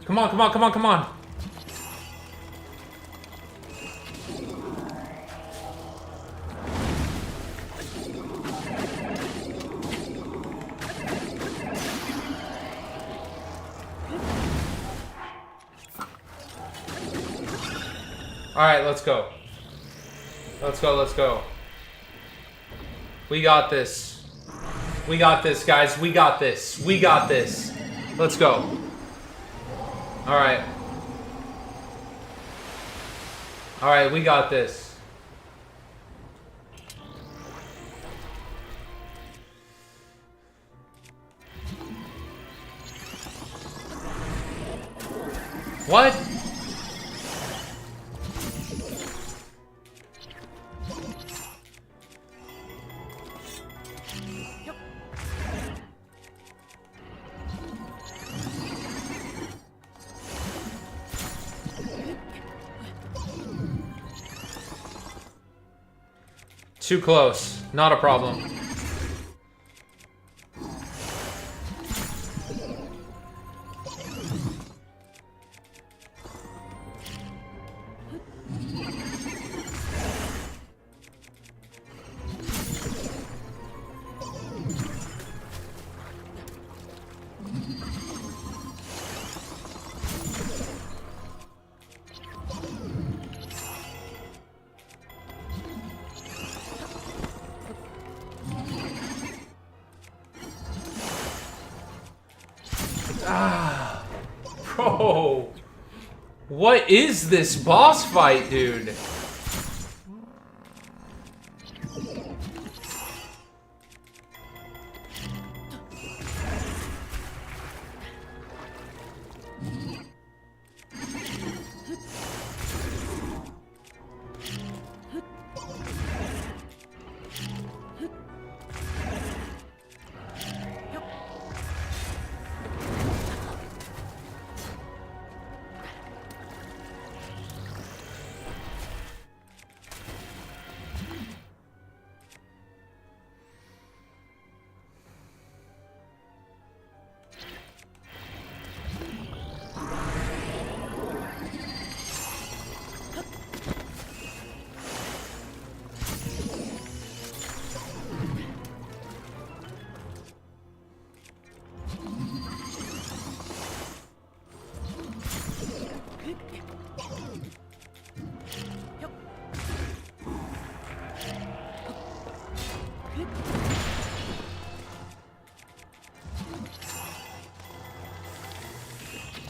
Come on, come on, come on, come on. All right, let's go. Let's go, let's go. We got this. We got this, guys. We got this. We got this. Let's go. All right. All right, we got this. What? Too close. Not a problem. Ah, bro. What is this boss fight, dude?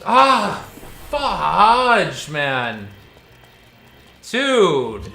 Ah, fudge, man. Dude.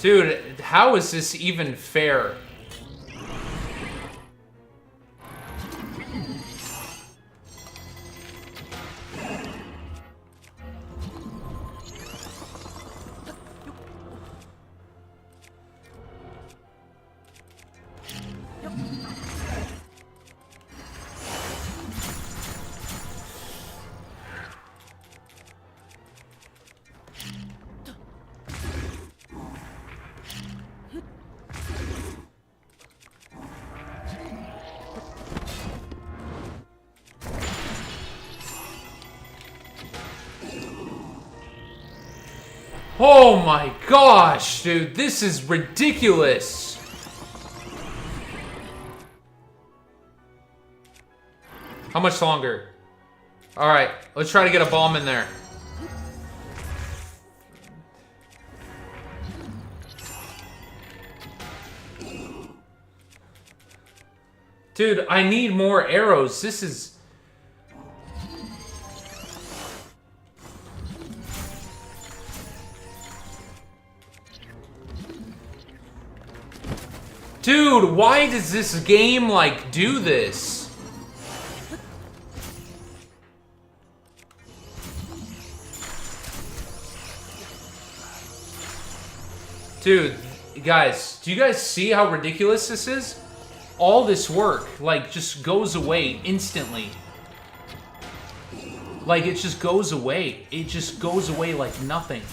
Dude, how is this even fair? Oh my gosh, dude, this is ridiculous. How much longer? All right, let's try to get a bomb in there. Dude, I need more arrows. This is... Dude, why does this game, like, do this? Dude, guys, do you guys see how ridiculous this is? All this work, like, just goes away instantly. Like, it just goes away. It just goes away like nothing.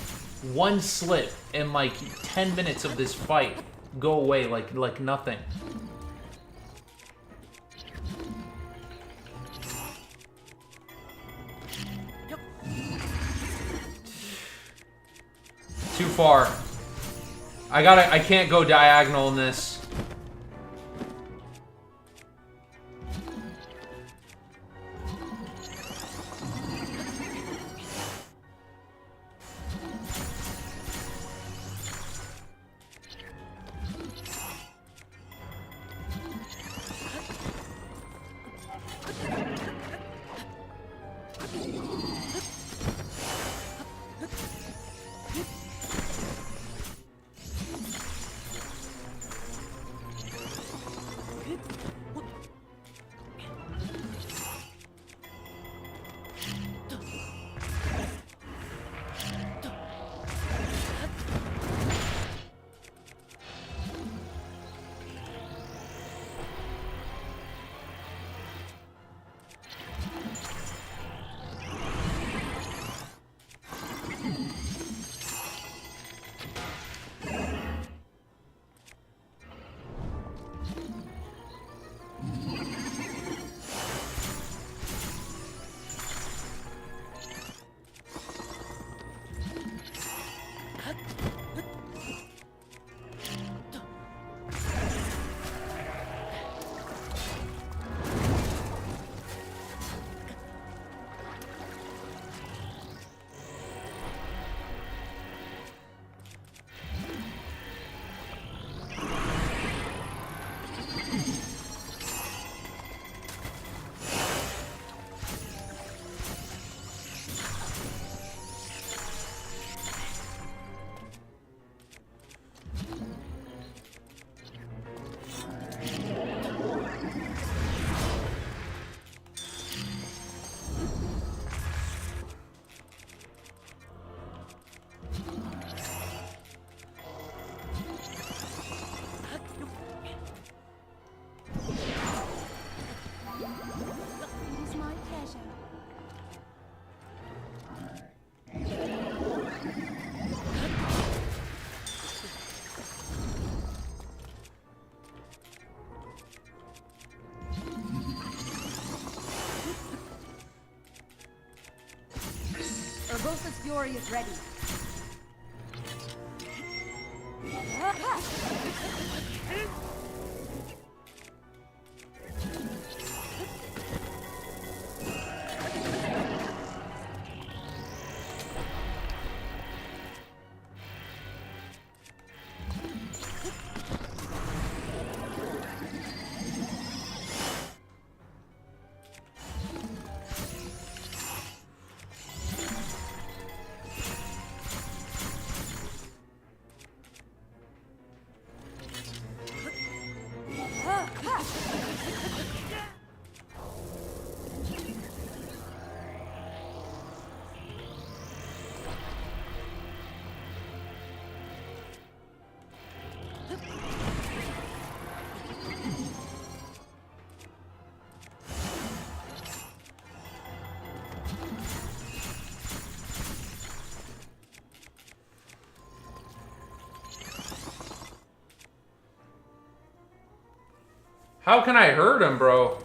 One slip and, like, 10 minutes of this fight go away like nothing. Too far. I can't go diagonal in this. Fury is ready. How can I hurt him, bro?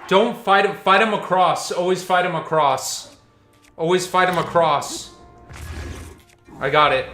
Don't fight him. Fight him across. Always fight him across. Always fight him across. I got it.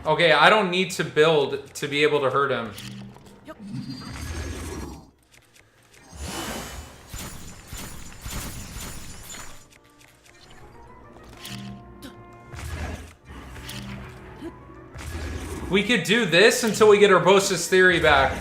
Okay, I don't need to build to be able to hurt him. We could do this until we get our Bosa's theory back.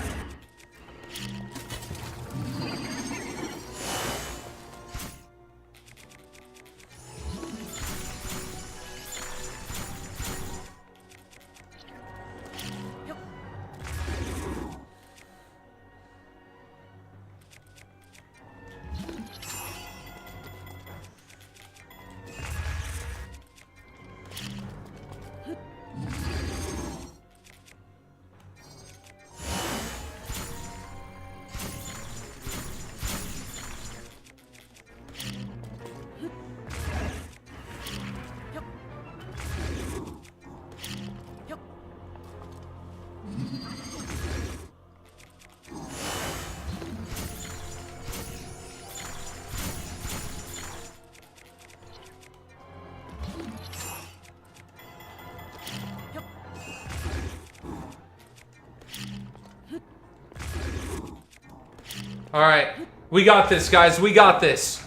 Alright. We got this, guys. We got this.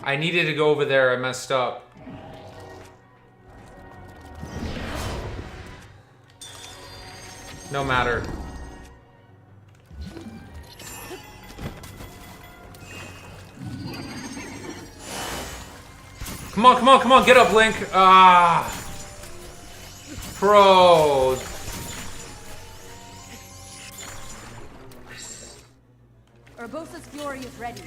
I needed to go over there. I messed up. No matter. Come on, come on, come on. Get up, Link. Ah. Bro. Urbosa's fury is ready.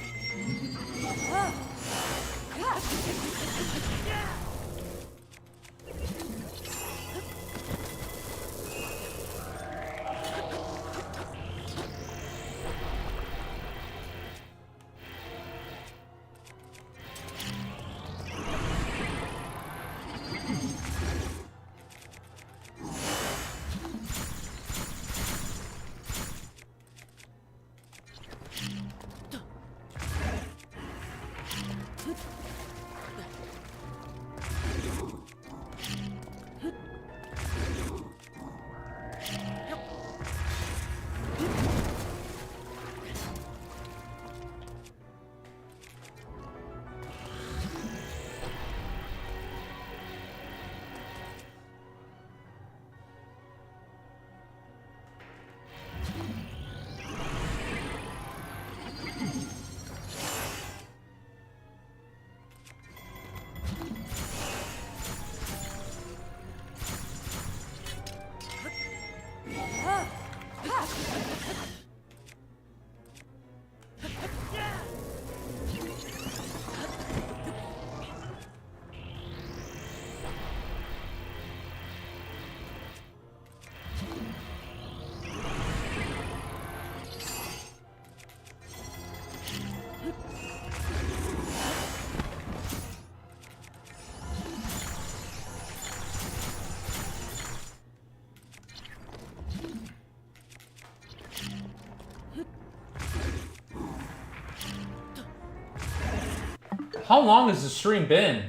How long has the stream been?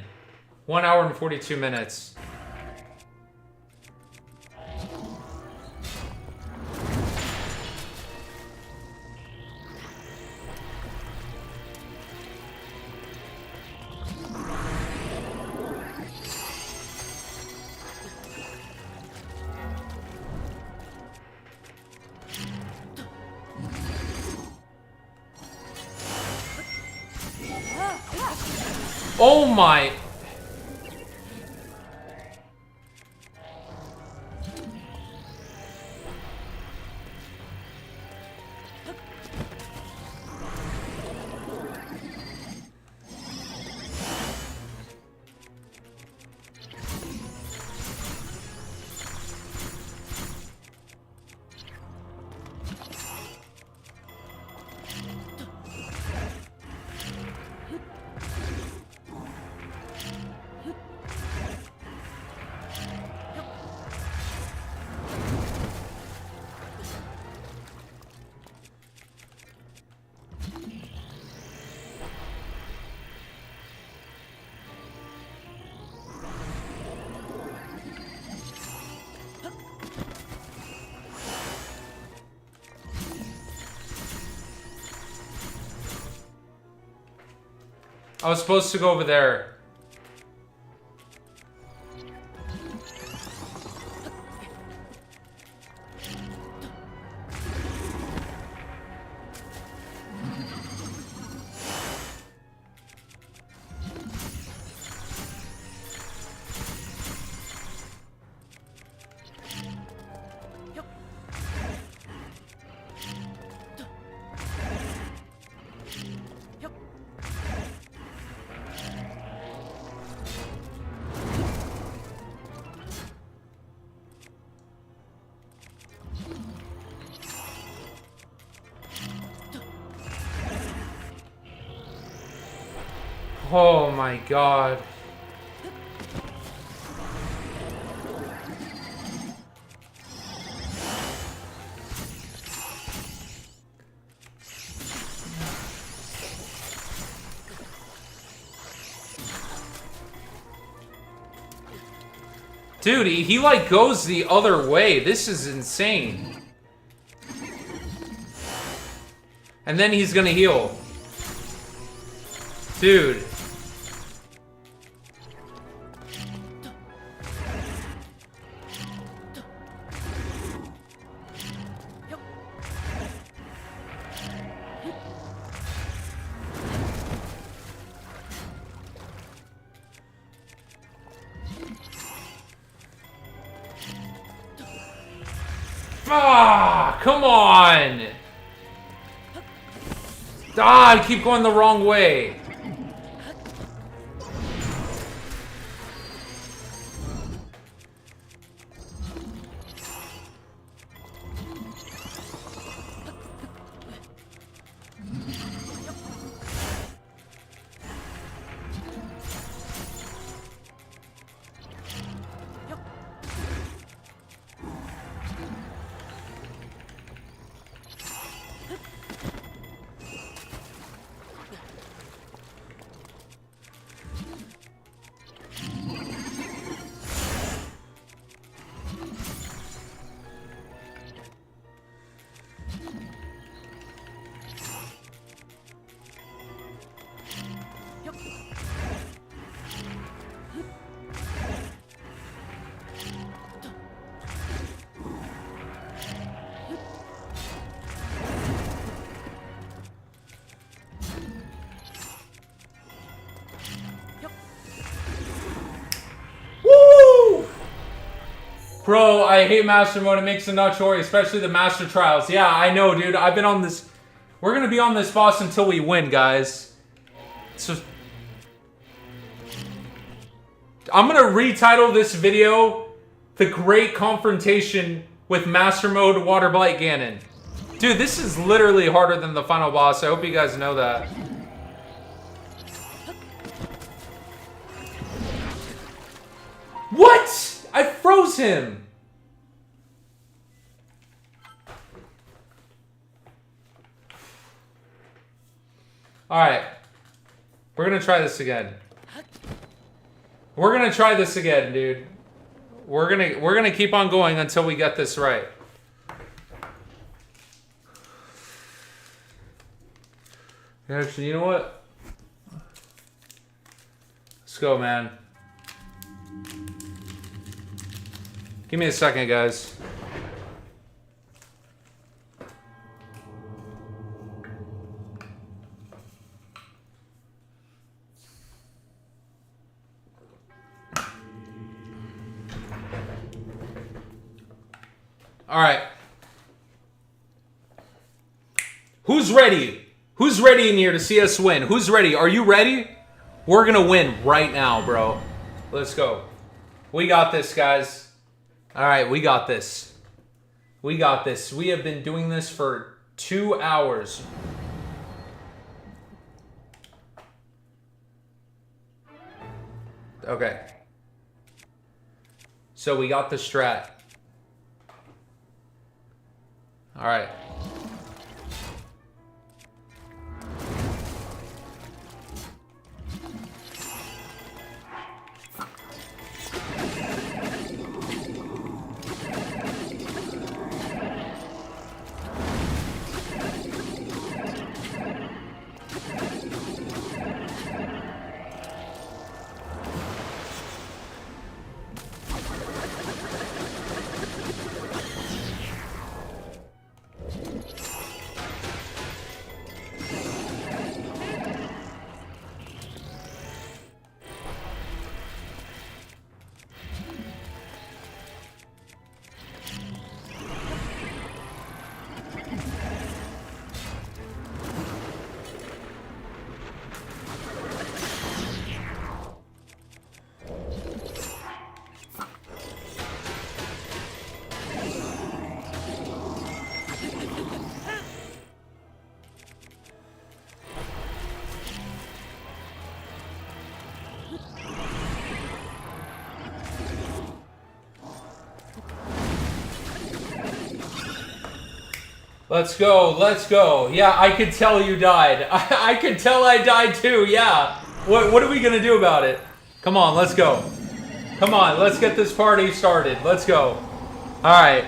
1 hour and 42 minutes. Oh my... I was supposed to go over there. Oh my god. Dude, he like goes the other way. This is insane. And then he's gonna heal. Dude. Ah, come on! Ah, I keep going the wrong way. Bro, I hate Master Mode. It makes the nut chory, especially the Master Trials. Yeah, I know, dude. I've been on this. We're gonna be on this boss until we win, guys. So I'm gonna retitle this video "The Great Confrontation with Master Mode Waterblight Ganon." Dude, this is literally harder than the final boss. I hope you guys know that. What? I froze him! Alright. We're gonna try this again. We're gonna try this again, dude. We're gonna keep on going until we get this right. Actually, you know what? Let's go, man. Give me a second, guys. All right. Who's ready? Who's ready in here to see us win? Who's ready? Are you ready? We're gonna win right now, bro. Let's go. We got this, guys. All right, we got this. We got this. We have been doing this for 2 hours. Okay. So we got the strat. All right. Let's go, let's go. Yeah, I could tell you died. I could tell I died too, yeah. What are we gonna do about it? Come on, let's go. Come on, let's get this party started. Let's go. All right.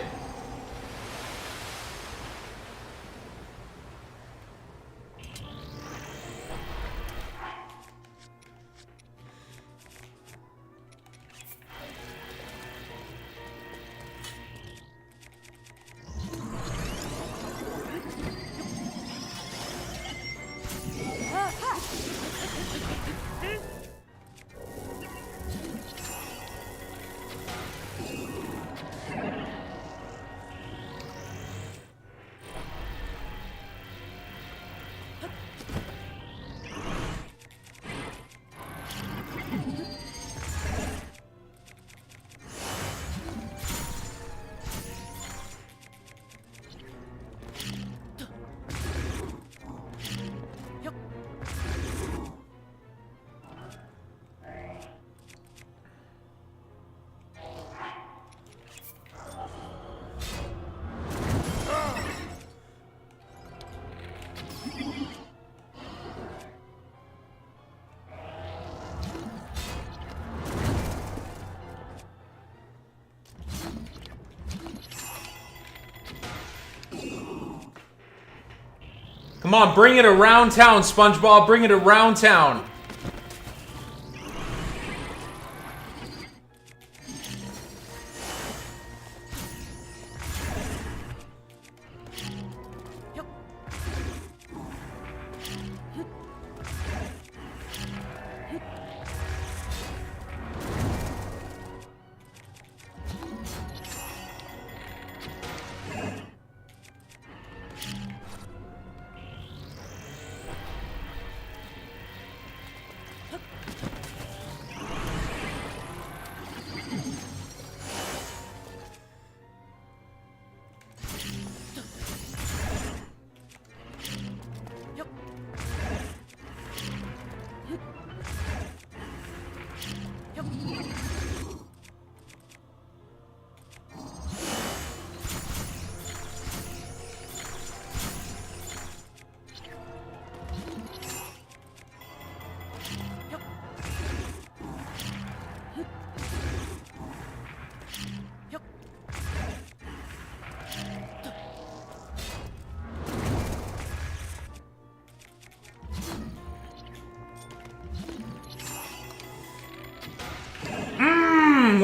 Come on, bring it around town, SpongeBob. Bring it around town.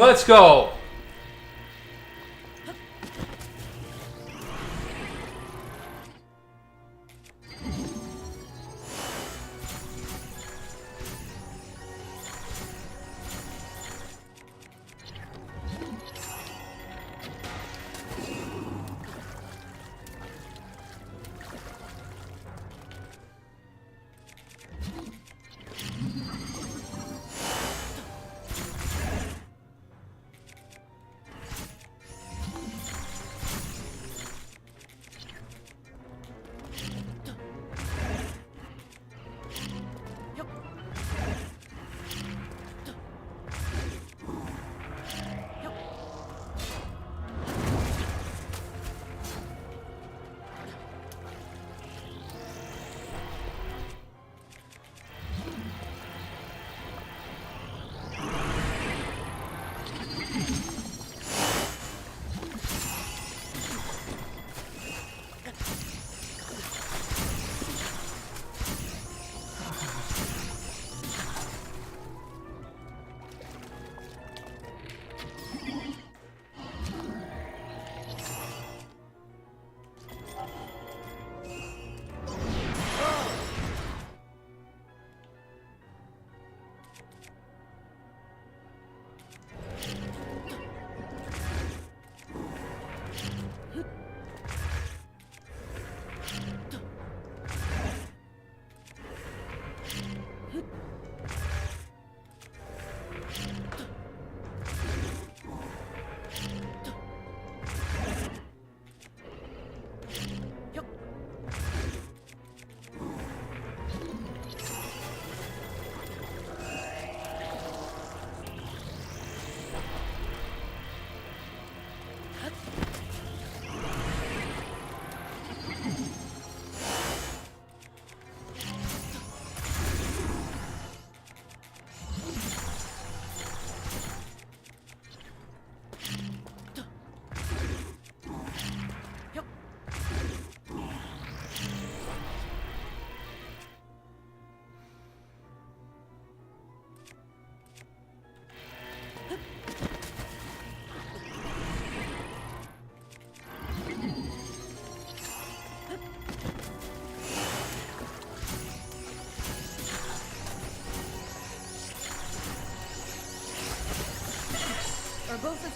Let's go.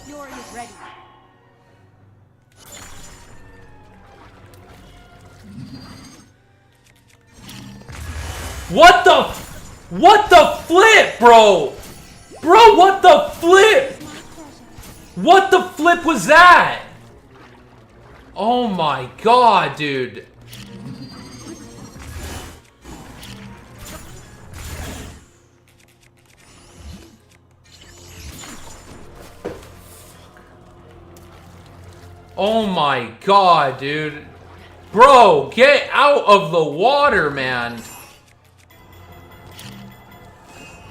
Fury is ready. What the flip, bro? Bro, what the flip? What the flip was that? Oh my god, dude. Oh my god, dude. Bro, get out of the water, man.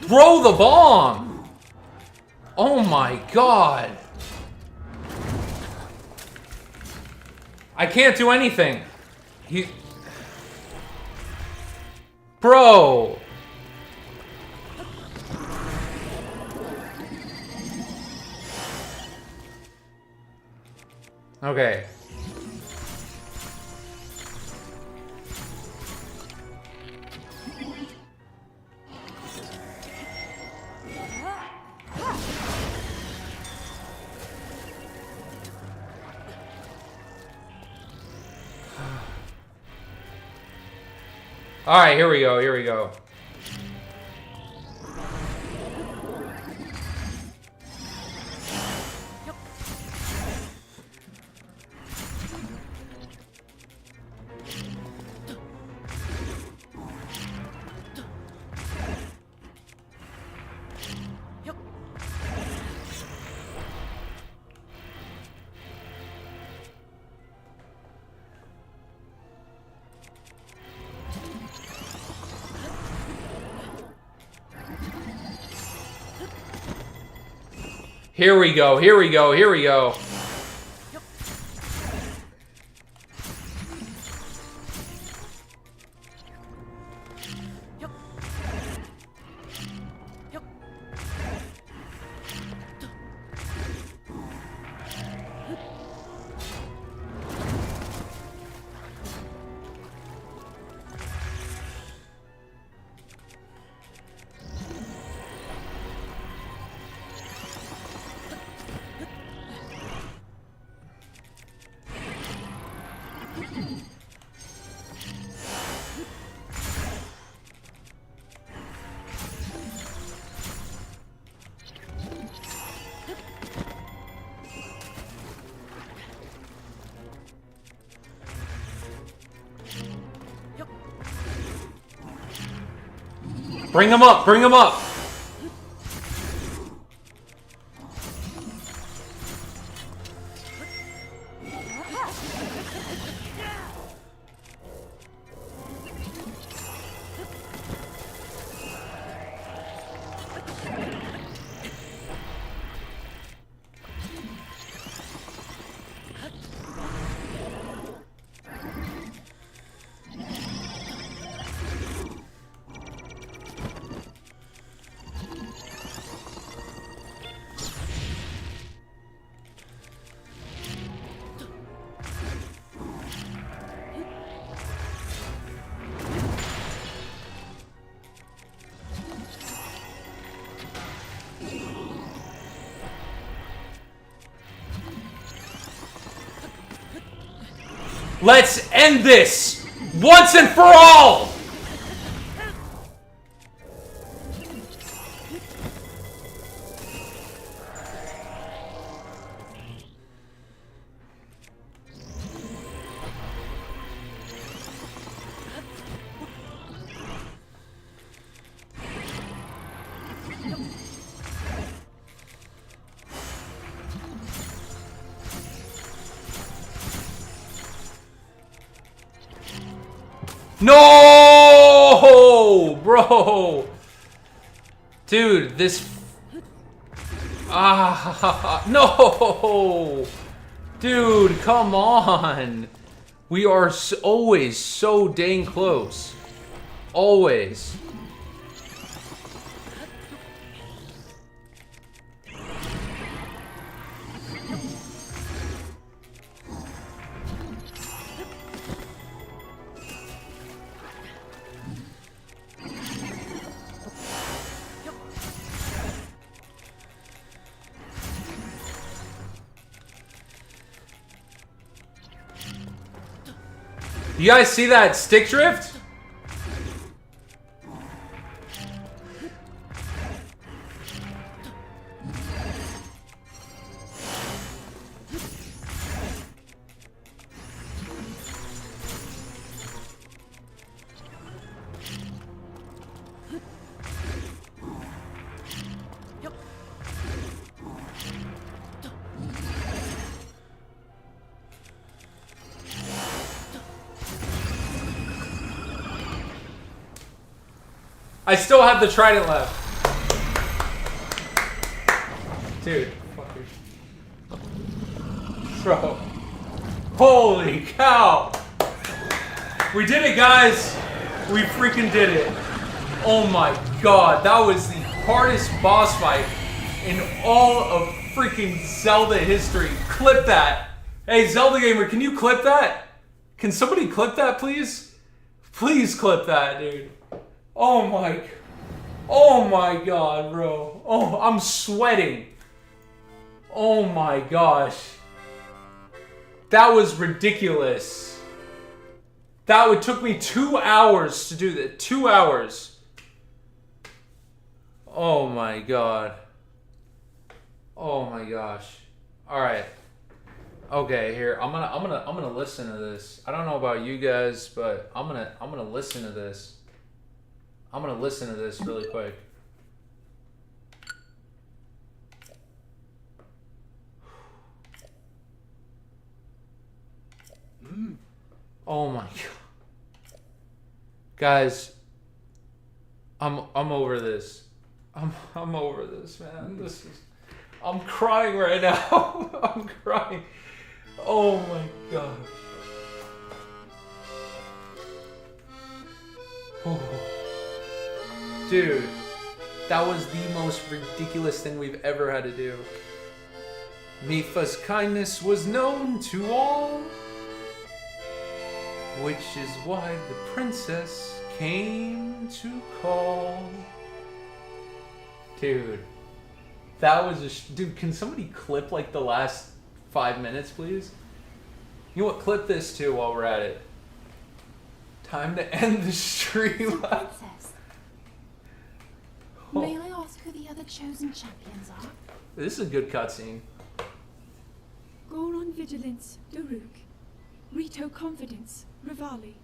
Throw the bomb. Oh my god. I can't do anything. Bro. Okay. All right, here we go. Here we go. Here we go, here we go, here we go. Bring him up, bring him up. Let's end this once and for all! No, bro, dude, this. No, dude, come on. We are always so dang close. Always. You guys see that stick drift? I still have the trident left. Dude. Bro. Holy cow. We did it, guys. We freaking did it. Oh my god. That was the hardest boss fight in all of freaking Zelda history. Clip that. Hey, Zelda Gamer, can you clip that? Can somebody clip that, please? Please clip that, dude. Oh my god, bro. Oh, I'm sweating. Oh my gosh. That was ridiculous. Took me 2 hours to do that. 2 hours. Oh my god. Oh my gosh. All right. Okay, here. I'm gonna listen to this. I don't know about you guys, but I'm gonna listen to this. I'm gonna listen to this really quick. Oh my god. Guys, I'm over this. I'm over this, man. I'm crying right now. I'm crying. Oh my god. Oh. Dude, that was the most ridiculous thing we've ever had to do. Mipha's kindness was known to all, which is why the princess came to call. Dude, that was a... Dude, can somebody clip like the last 5 minutes, please? You know what? Clip this too while we're at it. Time to end the stream. Princess, may I ask who the other chosen champions are? This is a good cutscene. Goron Vigilance, Daruk. Rito Confidence, Rivali.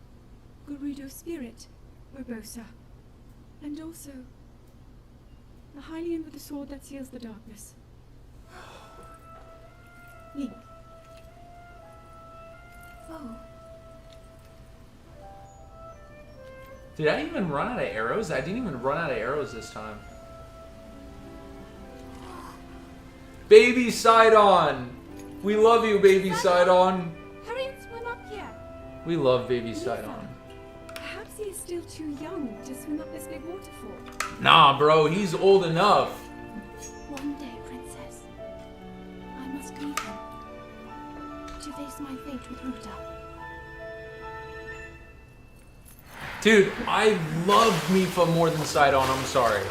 Gerudo Spirit, Urbosa. And also, the Hylian with the sword that seals the darkness. Link. Oh, Did I even run out of arrows? I didn't even run out of arrows this time. Baby Sidon! We love you, Baby Sidon! Hurry and swim up here! We love Baby Sidon. Perhaps he is still too young to swim up this big waterfall. Nah, bro, he's old enough. one day, Princess, I must leave him to face my fate with Ruta. Dude, I love Mipha more than Sidon, I'm sorry.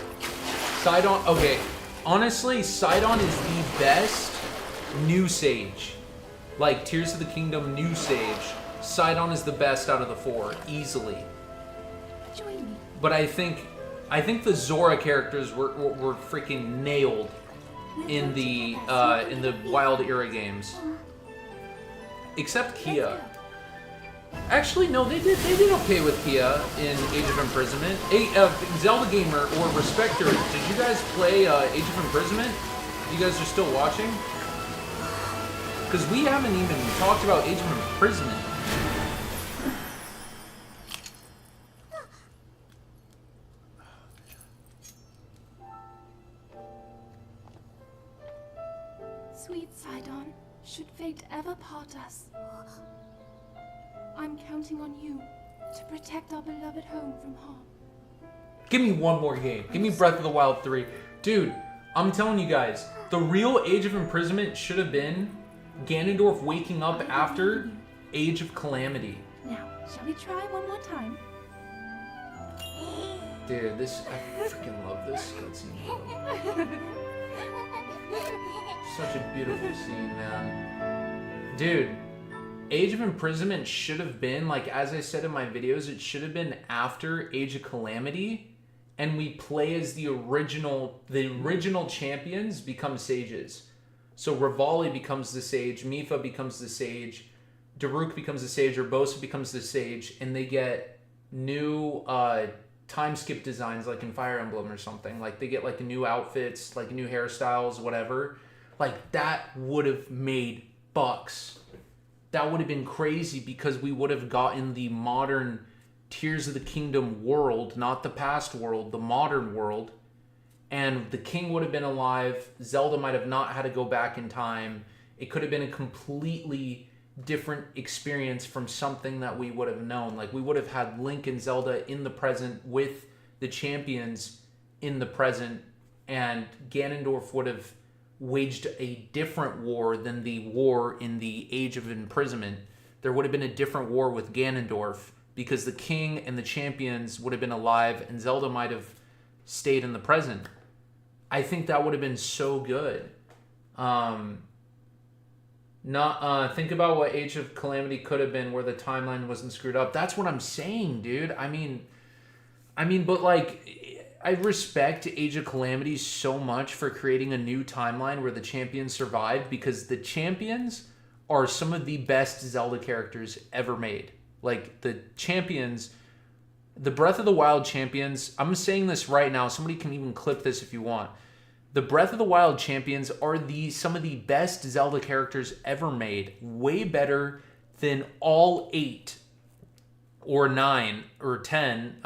Sidon, okay, honestly, Sidon is the best new sage. Like, Tears of the Kingdom new sage. Sidon is the best out of the four, easily. Join me. But I think the Zora characters were freaking nailed in the Wild Era games. Except Kia. Actually, no, they did okay with Kia in Age of Imprisonment. Hey, Zelda Gamer or Respecter, did you guys play Age of Imprisonment? You guys are still watching? Because we haven't even talked about Age of Imprisonment. Sweet Sidon, should fate ever part us, I'm counting on you to protect our beloved home from harm. Give me one more game. Give me Breath of the Wild 3. Dude, I'm telling you guys, the real Age of Imprisonment should have been Ganondorf waking up after Age of Calamity. Now, shall we try one more time? Dude, I freaking love this cutscene, bro. Such a beautiful scene, man. Dude, Age of Imprisonment should have been, like, as I said in my videos, it should have been after Age of Calamity, and we play as the original champions become sages. So Revali becomes the sage, Mipha becomes the sage, Daruk becomes the sage, or Urbosa becomes the sage, and they get new time skip designs like in Fire Emblem or something. Like, they get, like, new outfits, like, new hairstyles, whatever. Like, that would have made bucks. That would have been crazy because we would have gotten the modern Tears of the Kingdom world, not the past world, the modern world. And the king would have been alive. Zelda might have not had to go back in time. It could have been a completely different experience from something that we would have known. Like, we would have had Link and Zelda in the present with the champions in the present, and Ganondorf would have waged a different war than the war in the Age of Imprisonment. There would have been a different war with Ganondorf because the king and the champions would have been alive and Zelda might have stayed in the present. I think that would have been so good. Think about what Age of Calamity could have been where the timeline wasn't screwed up. That's what I'm saying, dude. I mean, but like, I respect Age of Calamity so much for creating a new timeline where the champions survived, because the champions are some of the best Zelda characters ever made. Like, the champions, the Breath of the Wild champions, I'm saying this right now, somebody can even clip this if you want. The Breath of the Wild champions are some of the best Zelda characters ever made. Way better than all 8 or 9 or 10,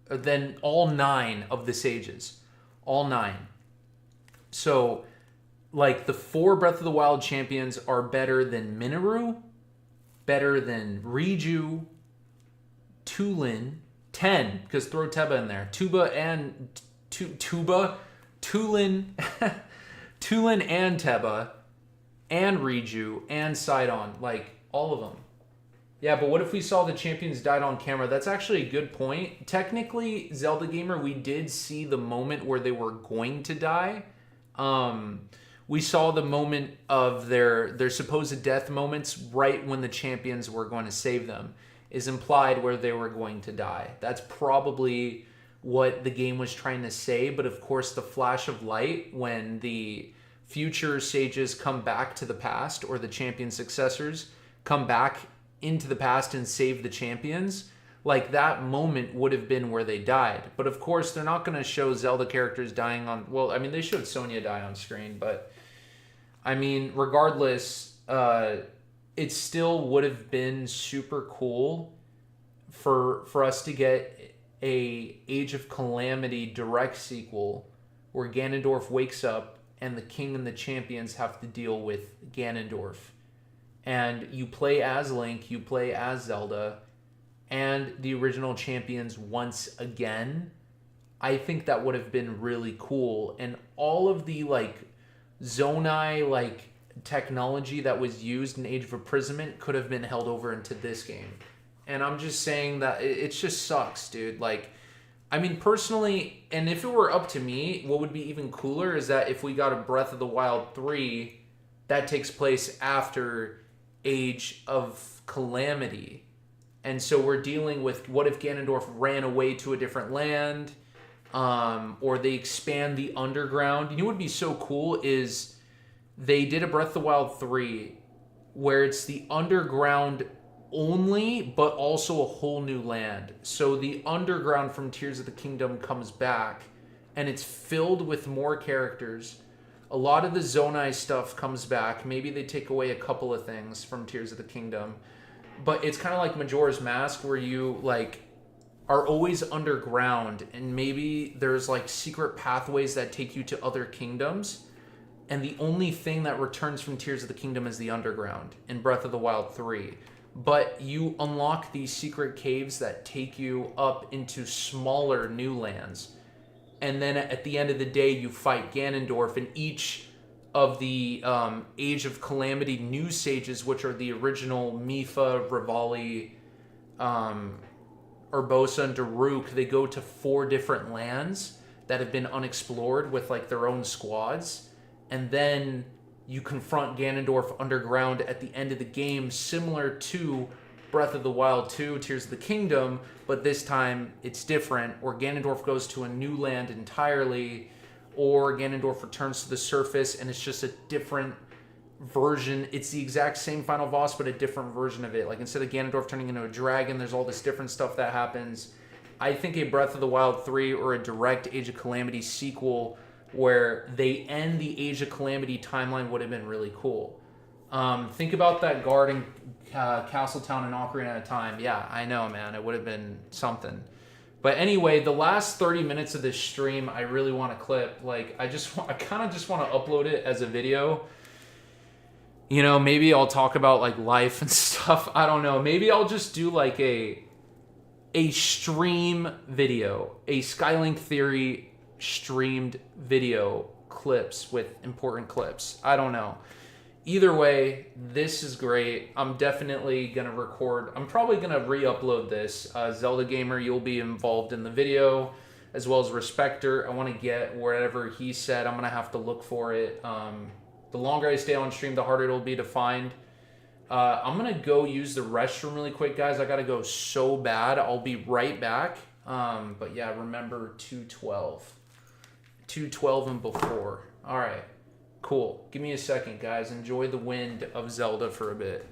than all 9 of the sages. All 9. So, like, the 4 Breath of the Wild champions are better than Minoru, better than Riju, Tulin, 10, because throw Teba in there. Tulin, Tulin and Teba, and Riju, and Sidon, like, all of them. Yeah, but what if we saw the champions died on camera? That's actually a good point. Technically, Zelda Gamer, we did see the moment where they were going to die. We saw the moment of their supposed death moments right when the champions were going to save them, is implied where they were going to die. That's probably what the game was trying to say, but of course the flash of light when the future sages come back to the past, or the champion successors come back into the past and save the champions, like, that moment would have been where they died. But of course they're not going to show Zelda characters dying on, well, I mean, they showed Sonya die on screen, but I mean, regardless, it still would have been super cool for us to get a Age of Calamity direct sequel where Ganondorf wakes up and the king and the champions have to deal with Ganondorf. And you play as Link, you play as Zelda, and the original champions once again. I think that would have been really cool. And all of the, like, Zonai, like, technology that was used in Age of Imprisonment could have been held over into this game. And I'm just saying that it just sucks, dude. Like, I mean, personally, and if it were up to me, what would be even cooler is that if we got a Breath of the Wild 3 that takes place after Age of Calamity. And so we're dealing with, what if Ganondorf ran away to a different land, or they expand the underground. You know what would be so cool is they did a Breath of the Wild 3 where it's the underground only, but also a whole new land. So the underground from Tears of the Kingdom comes back, and it's filled with more characters. A lot of the Zonai stuff comes back. Maybe they take away a couple of things from Tears of the Kingdom. But it's kind of like Majora's Mask, where you, like, are always underground, and maybe there's, like, secret pathways that take you to other kingdoms, and the only thing that returns from Tears of the Kingdom is the underground in Breath of the Wild 3. But you unlock these secret caves that take you up into smaller new lands. And then at the end of the day, you fight Ganondorf, and each of the Age of Calamity new sages, which are the original Mipha, Revali, Urbosa, and Daruk, they go to 4 different lands that have been unexplored with, like, their own squads. And then you confront Ganondorf underground at the end of the game, similar to Breath of the Wild 2, Tears of the Kingdom, but this time it's different, or Ganondorf goes to a new land entirely, or Ganondorf returns to the surface and it's just a different version. It's the exact same final boss, but a different version of it. Like, instead of Ganondorf turning into a dragon, there's all this different stuff that happens. I think a Breath of the Wild 3 or a direct Age of Calamity sequel where they end the Age of Calamity timeline would have been really cool. Think about that garden Castletown in Ocarina of Time. Yeah, I know, man. It would have been something. But anyway, the last 30 minutes of this stream, I really want to clip. Like, I kind of just want to upload it as a video. You know, maybe I'll talk about, like, life and stuff. I don't know. Maybe I'll just do, like, a stream video. A Skylink Theory streamed video clips with important clips. I don't know. Either way, this is great. I'm definitely going to record. I'm probably going to re-upload this. Zelda Gamer, you'll be involved in the video, as well as Respecter. I want to get wherever he said. I'm going to have to look for it. The longer I stay on stream, the harder it'll be to find. I'm going to go use the restroom really quick, guys. I got to go so bad. I'll be right back. But yeah, remember 212. 212 and before. All right. Cool. Give me a second, guys. Enjoy the wind of Zelda for a bit.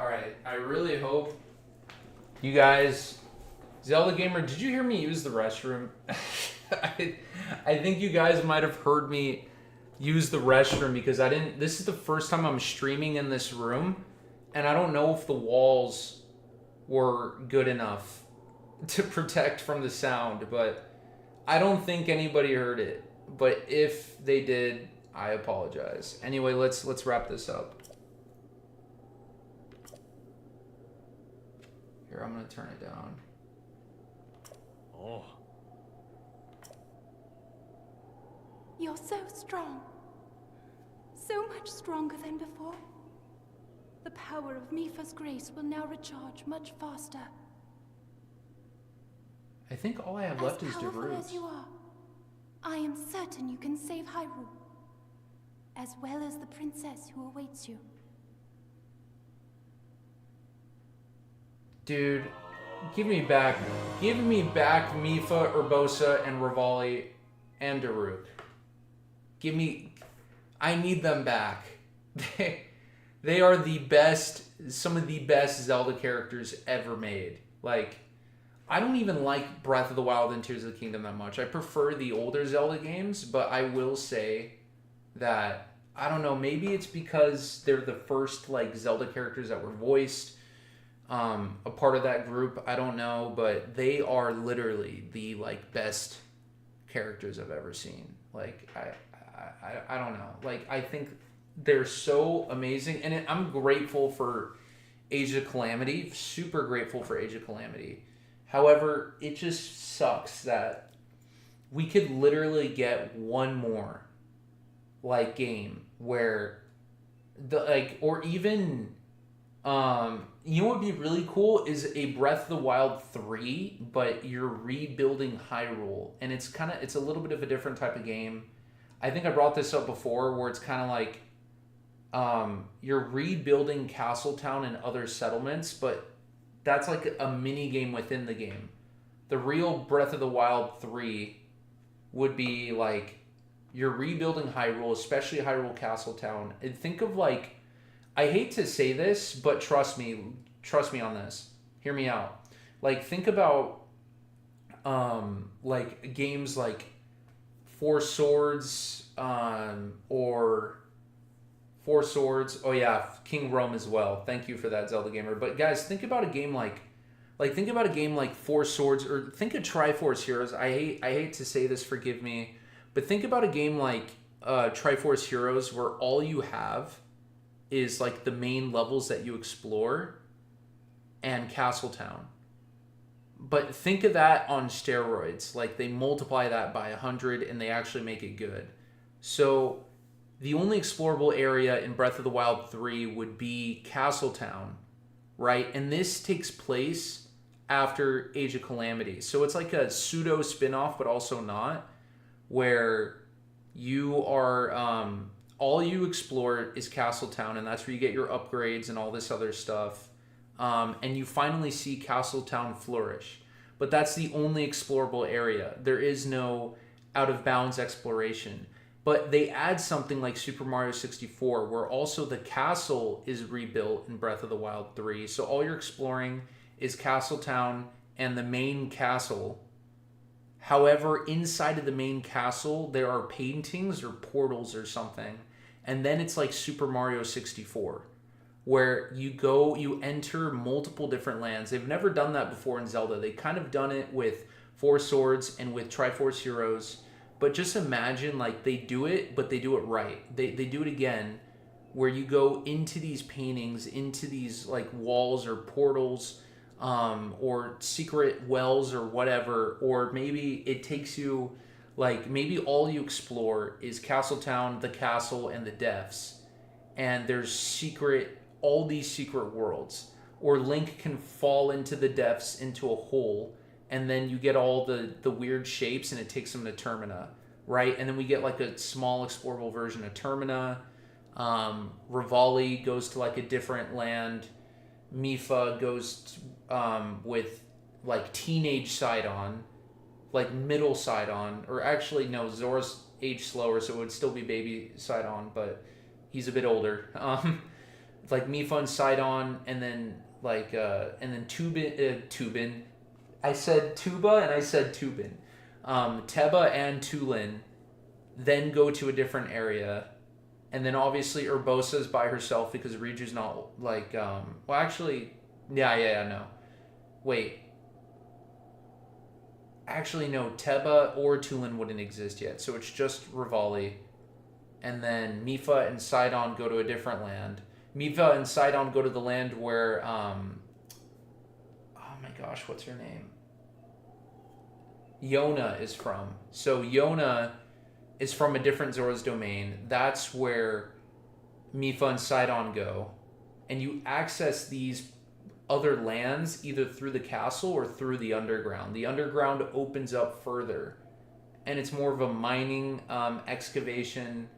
Alright, I really hope you guys... Zelda Gamer, did you hear me use the restroom? I think you guys might have heard me use the restroom because I didn't... This is the first time I'm streaming in this room, and I don't know if the walls were good enough to protect from the sound, but I don't think anybody heard it. But if they did, I apologize. Anyway, let's wrap this up. Here, I'm gonna turn it down. Oh. You're so strong. So much stronger than before. The power of Mipha's grace will now recharge much faster. I think all I have left is As powerful Darude. as you are, I am certain you can save Hyrule, as well as the princess who awaits you. Dude, give me back Mipha, Urbosa, and Rivali, and Darude. I need them back. They are the best, some of the best Zelda characters ever made. Like, I don't even like Breath of the Wild and Tears of the Kingdom that much. I prefer the older Zelda games, but I will say that, I don't know, maybe it's because they're the first like Zelda characters that were voiced, a part of that group. I don't know, but they are literally the like best characters I've ever seen. Like I don't know. Like I think they're so amazing, and I'm grateful for Age of Calamity. Super grateful for Age of Calamity. However, it just sucks that we could literally get one more like game where the like, or even you know what would be really cool is a Breath of the Wild 3, but you're rebuilding Hyrule, and it's a little bit of a different type of game. I think I brought this up before, where it's kind of like you're rebuilding Castletown and other settlements, but that's like a mini game within the game. The real Breath of the Wild 3 would be like you're rebuilding Hyrule, especially Hyrule Castletown. And think of like, I hate to say this, but trust me on this. Hear me out. Like think about like games like Four Swords, or Four Swords. Oh yeah, King Rome as well. Thank you for that, Zelda Gamer. But guys, think about a game like Four Swords, or think of Triforce Heroes. I hate to say this, forgive me, but think about a game like Triforce Heroes, where all you have is like the main levels that you explore and Castletown. But think of that on steroids. Like they multiply that by 100 and they actually make it good. So the only explorable area in Breath of the Wild 3 would be Castletown, right? And this takes place after Age of Calamity. So it's like a pseudo spin-off, but also not, where you are, all you explore is Castletown, and that's where you get your upgrades and all this other stuff. And you finally see Castletown flourish. But that's the only explorable area. There is no out-of-bounds exploration. But they add something like Super Mario 64, where also the castle is rebuilt in Breath of the Wild 3. So all you're exploring is Castletown and the main castle. However, inside of the main castle, there are paintings or portals or something. And then it's like Super Mario 64, where you enter multiple different lands. They've never done that before in Zelda. They kind of done it with Four Swords and with Triforce Heroes. But just imagine, like, they do it, but they do it right. They do it again, where you go into these paintings, into these, like, walls or portals, or secret wells or whatever. Or maybe it takes you, like, maybe all you explore is Castletown, the castle, and the depths. And there's all these secret worlds. Or Link can fall into the depths, into a hole, and then you get all the weird shapes, and it takes them to Termina, right? And then we get like a small explorable version of Termina. Rivali goes to like a different land. Mipha goes with like teenage Sidon, like middle Sidon, or actually no, Zora's aged slower, so it would still be baby Sidon, but he's a bit older. Like Mipha and Sidon, and then like and then Tubin. I said Tuba and I said Tubin. Teba and Tulin then go to a different area. And then obviously Urbosa's by herself because Riju's not like, well actually, yeah, no. Wait. Actually, no, Teba or Tulin wouldn't exist yet. So it's just Rivali. And then Mipha and Sidon go to a different land. Mipha and Sidon go to the land where, oh my gosh, what's her name? Yona is from. So Yona is from a different Zora's domain. That's where Mipha and Sidon go. And you access these other lands either through the castle or through the underground. The underground opens up further. And it's more of a mining excavation.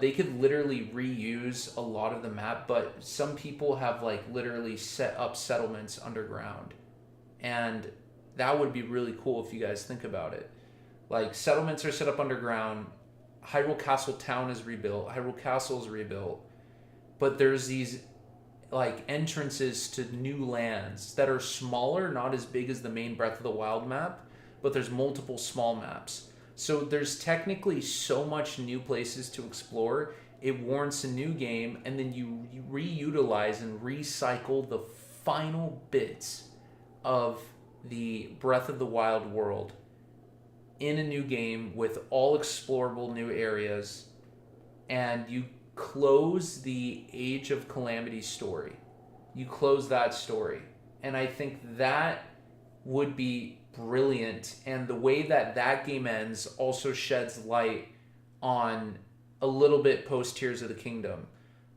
They could literally reuse a lot of the map, but some people have like literally set up settlements underground. And that would be really cool if you guys think about it. Like, settlements are set up underground. Hyrule Castle Town is rebuilt. Hyrule Castle is rebuilt. But there's these like entrances to new lands that are smaller, not as big as the main Breath of the Wild map, but there's multiple small maps. So there's technically so much new places to explore. It warrants a new game, and then you reutilize and recycle the final bits of the Breath of the Wild world in a new game with all explorable new areas, and you close the Age of Calamity story. You close that story. And I think that would be brilliant. And the way that that game ends also sheds light on a little bit post Tears of the Kingdom.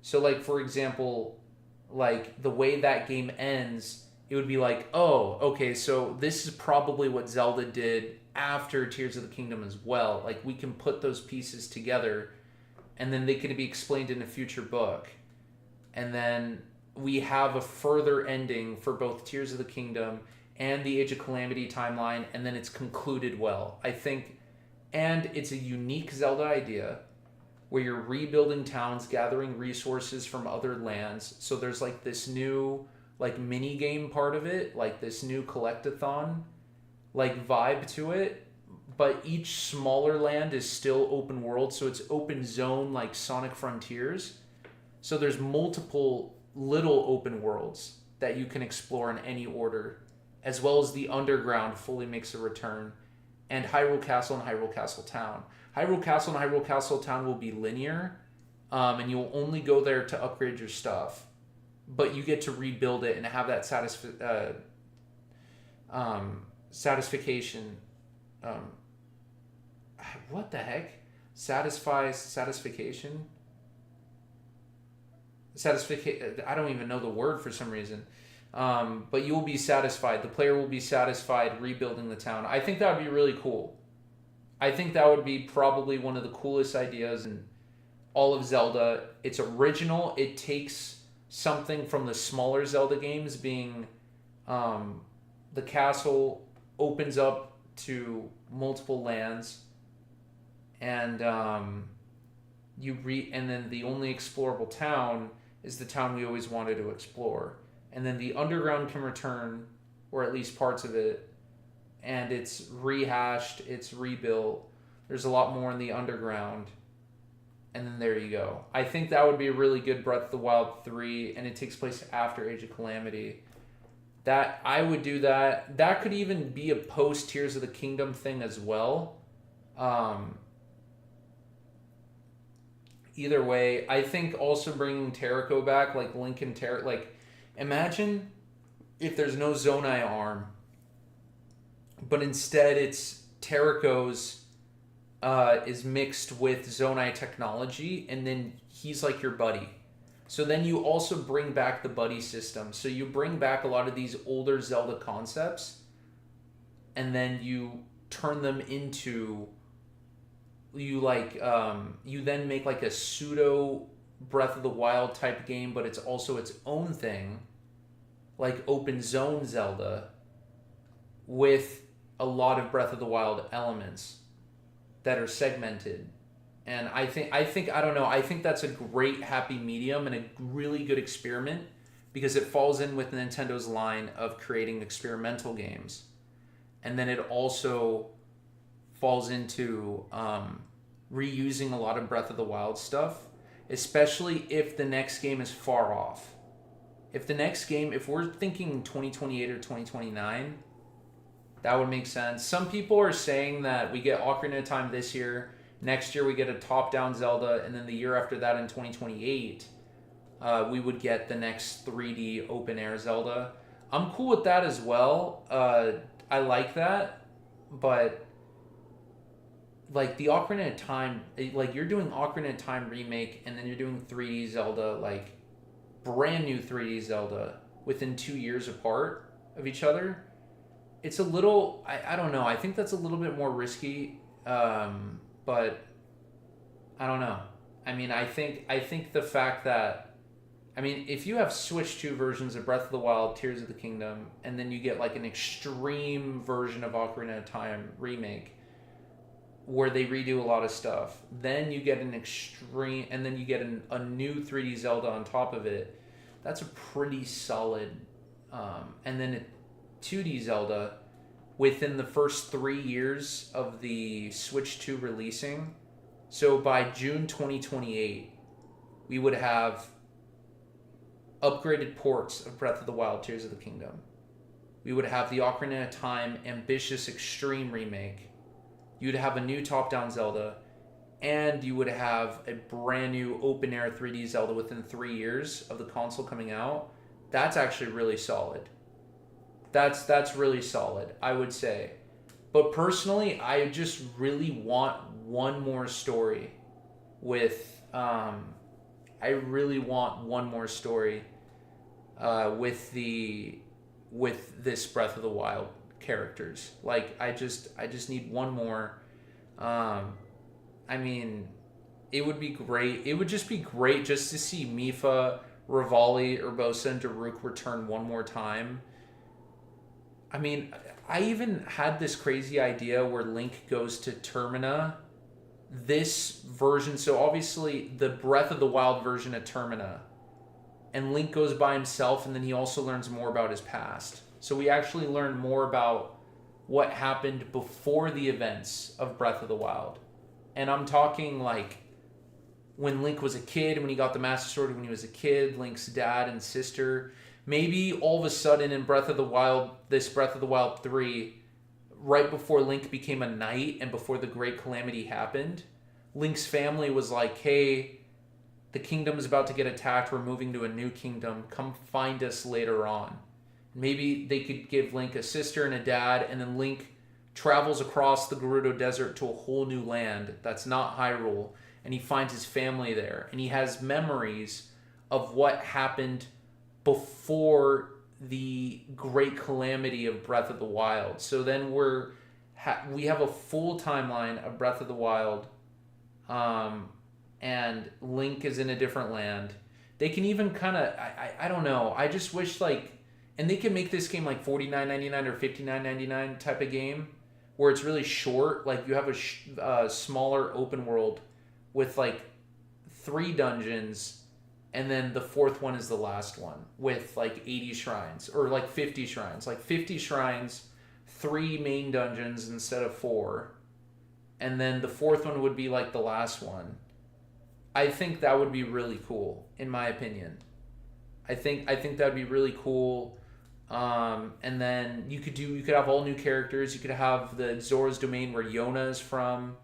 So, like, for example, like the way that game ends, it would be like, oh, okay, so this is probably what Zelda did after Tears of the Kingdom as well. Like, we can put those pieces together, and then they could be explained in a future book. And then we have a further ending for both Tears of the Kingdom and the Age of Calamity timeline, and then it's concluded well, I think. And it's a unique Zelda idea where you're rebuilding towns, gathering resources from other lands. So there's like this new like mini game part of it, like this new collectathon like vibe to it. But each smaller land is still open world, so it's open zone like Sonic Frontiers. So there's multiple little open worlds that you can explore in any order, as well as the underground fully makes a return, and Hyrule Castle and Hyrule Castle Town. Hyrule Castle and Hyrule Castle Town will be linear, and you'll only go there to upgrade your stuff, but you get to rebuild it and have that satisfaction. What the heck? Satisfaction? I don't even know the word for some reason. But you will be satisfied. The player will be satisfied rebuilding the town. I think that would be really cool. I think that would be probably one of the coolest ideas in all of Zelda. It's original. It takes something from the smaller Zelda games, being the castle opens up to multiple lands, and and then the only explorable town is the town we always wanted to explore. And then the underground can return, or at least parts of it, and it's rehashed, it's rebuilt. There's a lot more in the underground, and then there you go. I think that would be a really good Breath of the Wild 3, and it takes place after Age of Calamity. That I would do that. That could even be a post Tears of the Kingdom thing as well. Either way, I think also bringing Terrico back, like Link and Terrico, like imagine if there's no Zonai arm, but instead it's Terrico's is mixed with Zonai technology, and then he's like your buddy. So then you also bring back the buddy system. So you bring back a lot of these older Zelda concepts, and then you turn them into, you then make like a pseudo Breath of the Wild type game, but it's also its own thing, like open zone Zelda with a lot of Breath of the Wild elements that are segmented. And I think I don't know, I think that's a great happy medium and a really good experiment, because it falls in with Nintendo's line of creating experimental games. And then it also falls into reusing a lot of Breath of the Wild stuff, especially if the next game is far off. If we're thinking 2028 or 2029, that would make sense. Some people are saying that we get Ocarina of Time this year, next year we get a top-down Zelda, and then the year after that in 2028, we would get the next 3D open-air Zelda. I'm cool with that as well. I like that, but like the Ocarina of Time, like you're doing Ocarina of Time remake, and then you're doing 3D Zelda, like brand new 3D Zelda within 2 years apart of each other. It's a little, I don't know, I think that's a little bit more risky, but I don't know. I mean, I think the fact that, I mean, if you have Switch 2 versions of Breath of the Wild, Tears of the Kingdom, and then you get like an extreme version of Ocarina of Time remake where they redo a lot of stuff, then you get an extreme, and then you get a new 3D Zelda on top of it, That's a pretty solid. And then a 2D Zelda within the first 3 years of the Switch 2 releasing. So by June 2028, we would have upgraded ports of Breath of the Wild Tears of the Kingdom. We would have the Ocarina of Time Ambitious Extreme remake. You'd have a new top-down Zelda, and you would have a brand new open-air 3D Zelda within 3 years of the console coming out. That's actually really solid. That's really solid, I would say. But personally, I just really want one more story with... I really want one more story with this Breath of the Wild characters. Like, I just need one more. I mean, it would be great. It would just be great just to see Mipha, Rivali, Urbosa, and Daruk return one more time. I mean, I even had this crazy idea where Link goes to Termina. This version, so obviously the Breath of the Wild version of Termina, and Link goes by himself, and then he also learns more about his past. So we actually learn more about what happened before the events of Breath of the Wild. And I'm talking like when Link was a kid, when he got the Master Sword when he was a kid, Link's dad and sister. Maybe all of a sudden in Breath of the Wild, this Breath of the Wild 3, right before Link became a knight and before the Great Calamity happened, Link's family was like, hey, the kingdom is about to get attacked. We're moving to a new kingdom. Come find us later on. Maybe they could give Link a sister and a dad, and then Link travels across the Gerudo Desert to a whole new land that's not Hyrule, and he finds his family there, and he has memories of what happened before the Great Calamity of Breath of the Wild. So then we have a full timeline of Breath of the Wild, and Link is in a different land. They can even kind of, I don't know, I just wish like, and they can make this game like $49.99 or $59.99 type of game, where it's really short. Like you have a smaller open world with like 3 dungeons, and then the 4th one is the last one with like 80 shrines or like 50 shrines. Like 50 shrines, 3 main dungeons instead of 4. And then the 4th one would be like the last one. I think that would be really cool, in my opinion. I think that would be really cool. And then you could have all new characters. You could have the Zora's Domain where Yona is from.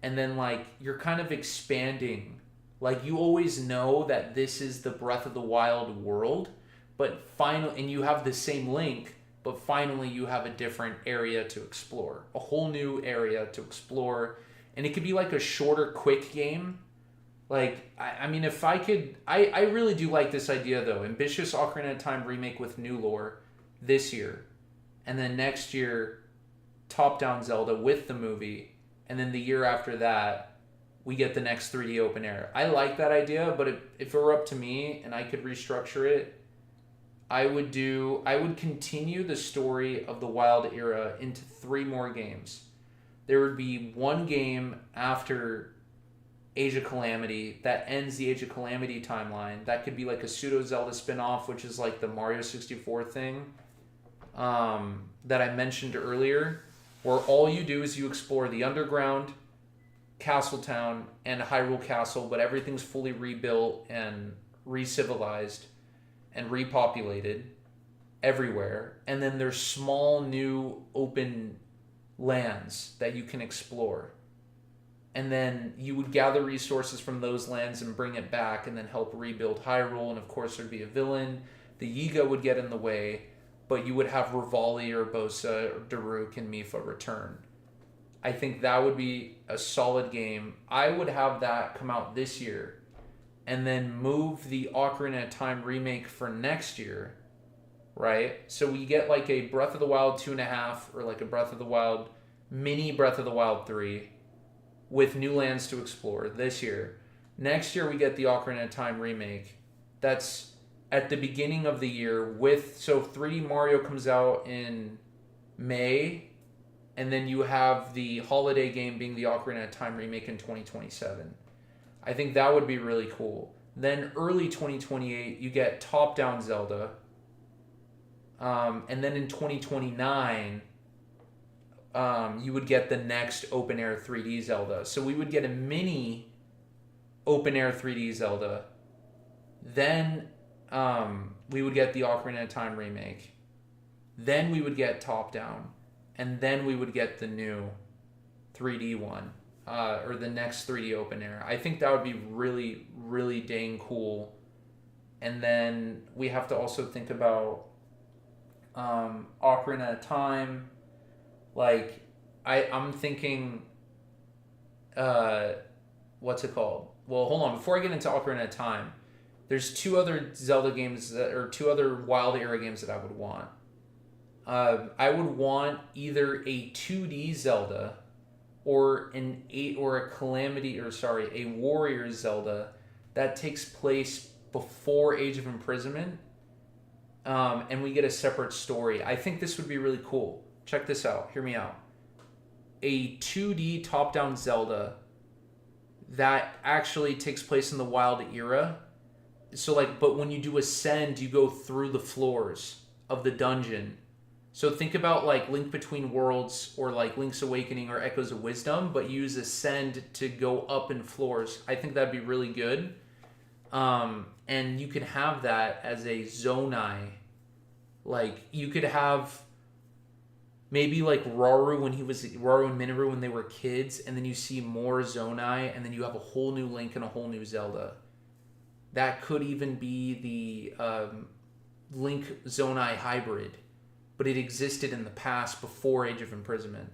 And then like you're kind of expanding. Like you always know that this is the Breath of the Wild world, but and you have the same Link, but finally you have a different area to explore, a whole new area to explore. And it could be like a shorter, quick game. Like, I mean, if I could, I really do like this idea though. Ambitious Ocarina of Time remake with new lore this year. And then next year, top-down Zelda with the movie. And then the year after that, we get the next 3D open air. I like that idea, but if it were up to me and I could restructure it, I would continue the story of the Wild era into 3 more games. There would be 1 game after Age of Calamity that ends the Age of Calamity timeline. That could be like a pseudo Zelda spin-off, which is like the Mario 64 thing that I mentioned earlier, where all you do is you explore the underground, Castletown, and Hyrule Castle, but everything's fully rebuilt and re-civilized and repopulated everywhere. And then there's small new open lands that you can explore. And then you would gather resources from those lands and bring it back and then help rebuild Hyrule. And of course there'd be a villain. The Yiga would get in the way, but you would have Rivali or Urbosa or Daruk and Mipha return. I think that would be a solid game. I would have that come out this year and then move the Ocarina of Time remake for next year, right? So we get like a Breath of the Wild 2.5 or like a Breath of the Wild, mini Breath of the Wild 3 with new lands to explore this year. Next year we get the Ocarina of Time remake. That's at the beginning of the year so 3D Mario comes out in May, and then you have the holiday game being the Ocarina of Time remake in 2027. I think that would be really cool. Then early 2028, you get top-down Zelda. And then in 2029, you would get the next open-air 3D Zelda. So we would get a mini open-air 3D Zelda. Then we would get the Ocarina of Time remake. Then we would get top-down. And then we would get the new 3D one. Or the next 3D open-air. I think that would be really, really dang cool. And then we have to also think about Ocarina of Time. Like, I'm thinking, what's it called? Well, hold on. Before I get into Ocarina of Time, there's two other Zelda games or two other Wild Era games that I would want. I would want either a 2D Zelda or a Warrior Zelda that takes place before Age of Imprisonment, and we get a separate story. I think this would be really cool. Check this out. Hear me out. A 2D top-down Zelda that actually takes place in the Wild Era. So, like, but when you do Ascend, you go through the floors of the dungeon. So think about, like, Link Between Worlds or, like, Link's Awakening or Echoes of Wisdom, but use Ascend to go up in floors. I think that'd be really good. And you could have that as a Zonai. Like, you could have maybe like Rauru and Minoru when they were kids, and then you see more Zonai, and then you have a whole new Link and a whole new Zelda. That could even be the Link Zonai hybrid, but it existed in the past before Age of Imprisonment.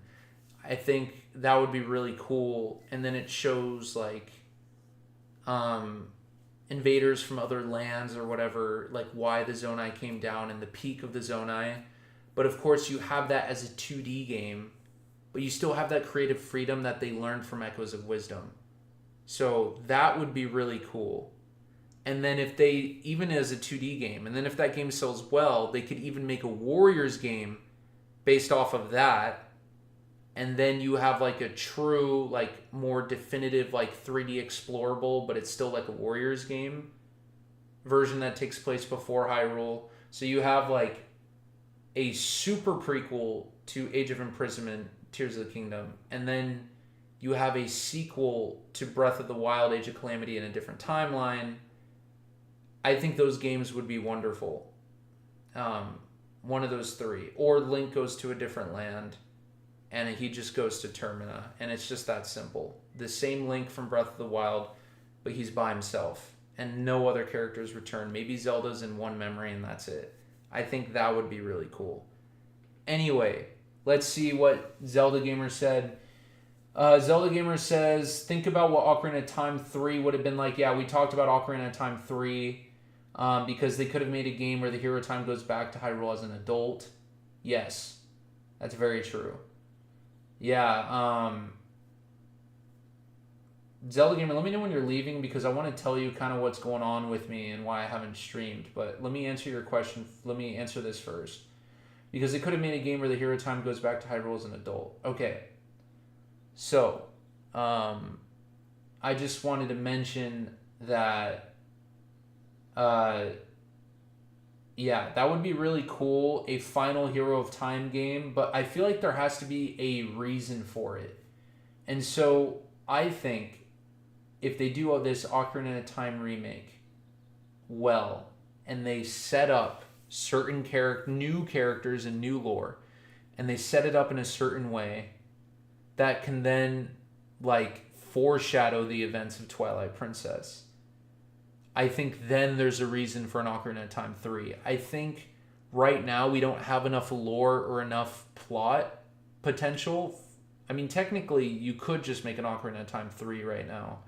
I think that would be really cool. And then it shows like invaders from other lands or whatever, like why the Zonai came down and the peak of the Zonai. But of course you have that as a 2D game, but you still have that creative freedom that they learned from Echoes of Wisdom. So that would be really cool. And then if they, even as a 2D game, and then if that game sells well, they could even make a Warriors game based off of that. And then you have like a true, like more definitive, like 3D explorable, but it's still like a Warriors game version that takes place before Hyrule. So you have like a super prequel to Age of Imprisonment, Tears of the Kingdom. And then you have a sequel to Breath of the Wild, Age of Calamity in a different timeline. I think those games would be wonderful. One of those three. Or Link goes to a different land and he just goes to Termina. And it's just that simple. The same Link from Breath of the Wild, but he's by himself. And no other characters return. Maybe Zelda's in one memory and that's it. I think that would be really cool. Anyway, let's see what Zelda Gamer said. Zelda Gamer says, think about what Ocarina of Time 3 would have been like. Yeah, we talked about Ocarina of Time 3 because they could have made a game where the hero time goes back to Hyrule as an adult. Yes, that's very true. Yeah, Zelda Gamer, let me know when you're leaving because I want to tell you kind of what's going on with me and why I haven't streamed. But let me answer your question. Let me answer this first. Because they could have made a game where the hero time goes back to Hyrule as an adult. Okay. So, I just wanted to mention that, yeah, that would be really cool, a final Hero of Time game, but I feel like there has to be a reason for it. And so, I think if they do this Ocarina of Time remake well, and they set up certain new characters and new lore, and they set it up in a certain way that can then like foreshadow the events of Twilight Princess, I think then there's a reason for an Ocarina of Time 3. I think right now we don't have enough lore or enough plot potential. I mean, technically you could just make an Ocarina of Time 3 right now,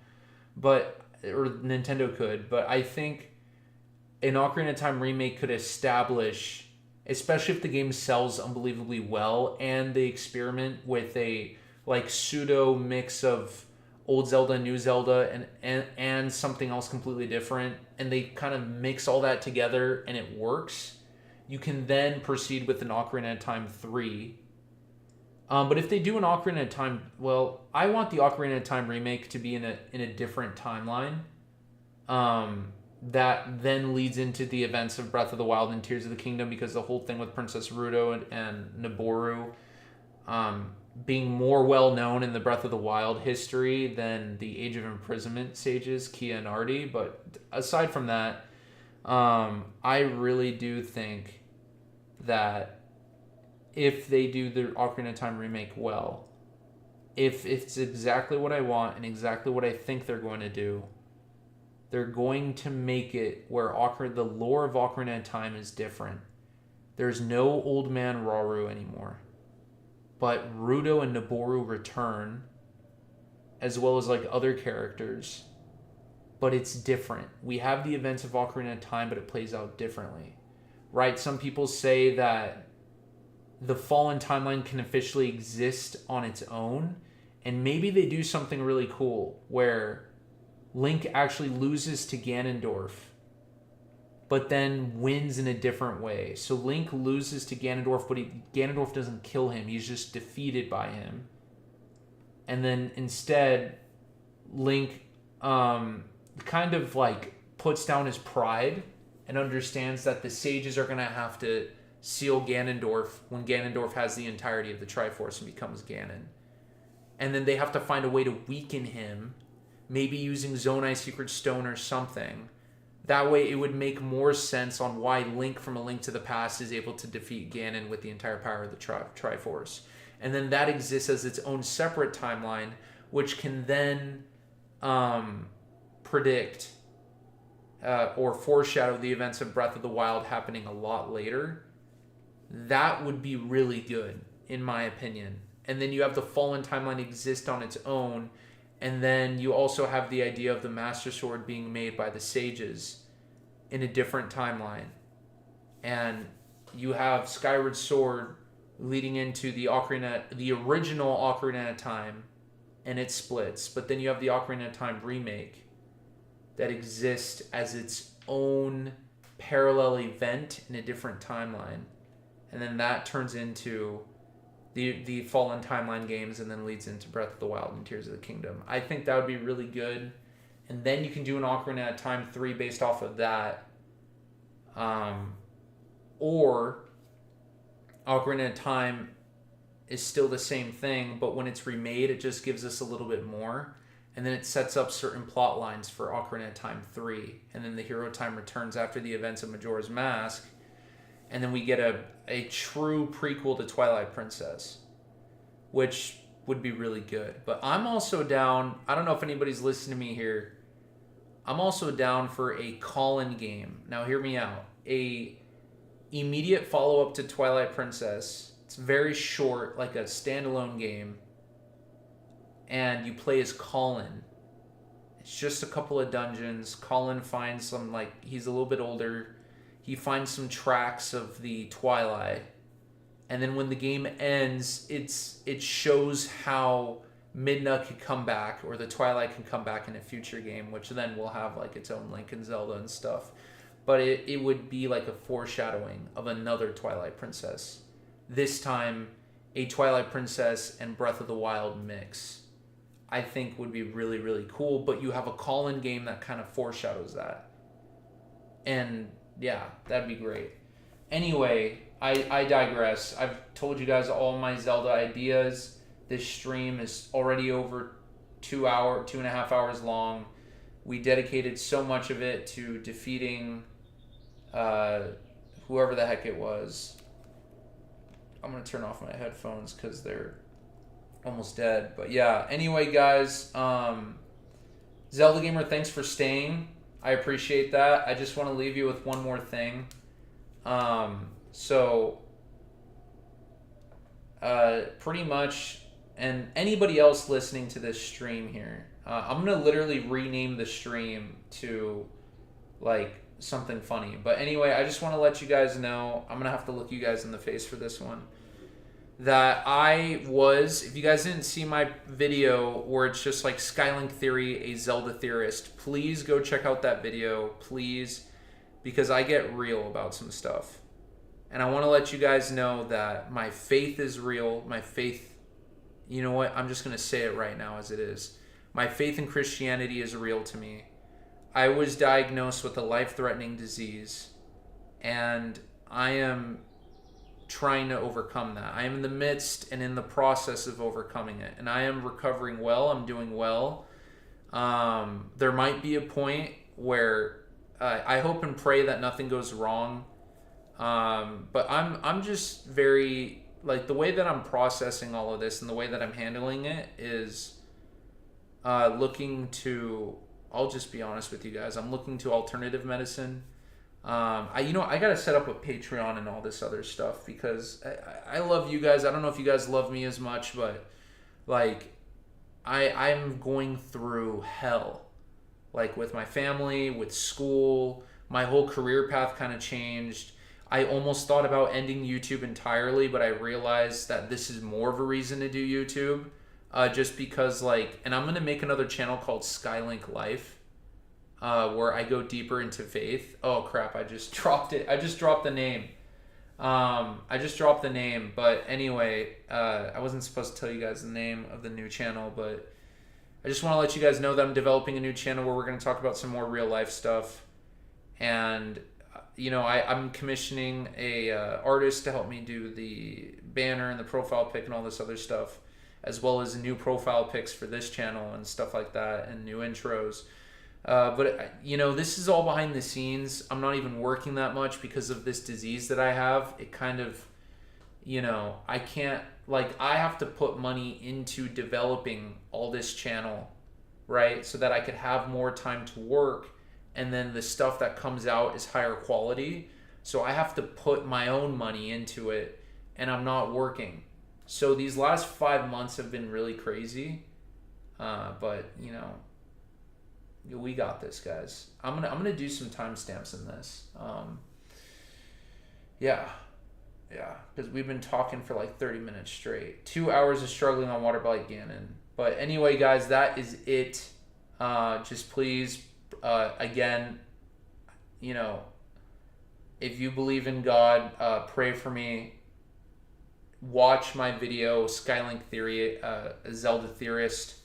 but or Nintendo could, but I think an Ocarina of Time remake could establish, especially if the game sells unbelievably well and they experiment with a like pseudo mix of old Zelda, new Zelda, and something else completely different, and they kind of mix all that together and it works, you can then proceed with an Ocarina of Time 3. But if they do an Ocarina of Time, well, I want the Ocarina of Time remake to be in a different timeline. that then leads into the events of Breath of the Wild and Tears of the Kingdom, because the whole thing with Princess Ruto and Naboru being more well known in the Breath of the Wild history than the Age of Imprisonment sages, Kia and Artie. But aside from that, I really do think that if they do the Ocarina of Time remake well, if it's exactly what I want and exactly what I think they're going to do, they're going to make it where the lore of Ocarina of Time is different. There's no Old Man Rauru anymore. But Ruto and Naboru return, as well as like other characters. But it's different. We have the events of Ocarina of Time, but it plays out differently. Right? Some people say that the Fallen Timeline can officially exist on its own. And maybe they do something really cool where Link actually loses to Ganondorf, but then wins in a different way. So Link loses to Ganondorf, but Ganondorf doesn't kill him. He's just defeated by him. And then instead, Link kind of like puts down his pride and understands that the sages are going to have to seal Ganondorf when Ganondorf has the entirety of the Triforce and becomes Ganon. And then they have to find a way to weaken him, maybe using Zonai Secret Stone or something. That way it would make more sense on why Link from A Link to the Past is able to defeat Ganon with the entire power of the Triforce. And then that exists as its own separate timeline, which can then predict or foreshadow the events of Breath of the Wild happening a lot later. That would be really good, in my opinion. And then you have the Fallen Timeline exist on its own. And then you also have the idea of the Master Sword being made by the sages in a different timeline. And you have Skyward Sword leading into the original Ocarina of Time, and it splits. But then you have the Ocarina of Time remake that exists as its own parallel event in a different timeline. And then that turns into the Fallen Timeline games, and then leads into Breath of the Wild and Tears of the Kingdom. I think that would be really good. And then you can do an Ocarina of Time 3 based off of that. Or Ocarina of Time is still the same thing, but when it's remade, it just gives us a little bit more. And then it sets up certain plot lines for Ocarina of Time 3. And then the Hero Time returns after the events of Majora's Mask. And then we get a true prequel to Twilight Princess, which would be really good. But I'm also down, I don't know if anybody's listening to me here, I'm also down for a call-in game. Now hear me out. A immediate follow-up to Twilight Princess. It's very short, like a standalone game. And you play as Colin. It's just a couple of dungeons. Colin finds some, like, he's a little bit older. He finds some tracks of the Twilight, and then when the game ends, it shows how Midna could come back, or the Twilight can come back in a future game, which then will have like its own Link and Zelda and stuff. But it would be like a foreshadowing of another Twilight Princess. This time, a Twilight Princess and Breath of the Wild mix. I think would be really, really cool, but you have a call-in game that kind of foreshadows that. And yeah, that'd be great. Anyway, I digress. I've told you guys all my Zelda ideas. This stream is already over 2.5 hours long. We dedicated so much of it to defeating whoever the heck it was. I'm going to turn off my headphones because they're almost dead. But yeah, anyway, guys, Zelda Gamer, thanks for staying. I appreciate that. I just want to leave you with one more thing. Pretty much, and anybody else listening to this stream here, I'm going to literally rename the stream to, like, something funny. But anyway, I just want to let you guys know, I'm going to have to look you guys in the face for this one, that if you guys didn't see my video where it's just like Skylink Theory, a Zelda theorist, please go check out that video, please, because I get real about some stuff. And I want to let you guys know that my faith is real. My faith, you know what? I'm just going to say it right now as it is. My faith in Christianity is real to me. I was diagnosed with a life-threatening disease, and I am trying to overcome that. I am in the midst and in the process of overcoming it, and I am recovering well. I'm doing well. There might be a point where I hope and pray that nothing goes wrong. But I'm just very, like, the way that I'm processing all of this and the way that I'm handling it is looking to, I'll just be honest with you guys, I'm looking to alternative medicine. I gotta set up a Patreon and all this other stuff because I love you guys. I don't know if you guys love me as much, but like I'm going through hell, like with my family, with school. My whole career path kind of changed. I almost thought about ending YouTube entirely, but I realized that this is more of a reason to do YouTube, just because, like, and I'm gonna make another channel called Skylink Life, where I go deeper into faith. Oh crap, I just dropped it. I just dropped the name. But anyway, I wasn't supposed to tell you guys the name of the new channel, but I just want to let you guys know that I'm developing a new channel where we're going to talk about some more real life stuff. And I'm commissioning a artist to help me do the banner and the profile pic and all this other stuff, as well as new profile pics for this channel and stuff like that, and new intros. But this is all behind the scenes. I'm not even working that much because of this disease that I have. It kind of, I can't, like, I have to put money into developing all this channel, right? So that I could have more time to work, and then the stuff that comes out is higher quality. So I have to put my own money into it, and I'm not working. So these last 5 months have been really crazy. But we got this, guys. I'm gonna do some timestamps in this. Yeah, because we've been talking for like 30 minutes straight. 2 hours of struggling on Waterblight Ganon. But anyway, guys, that is it. Just please, again, if you believe in God, pray for me. Watch my video, Skylink Theory, Zelda Theorist.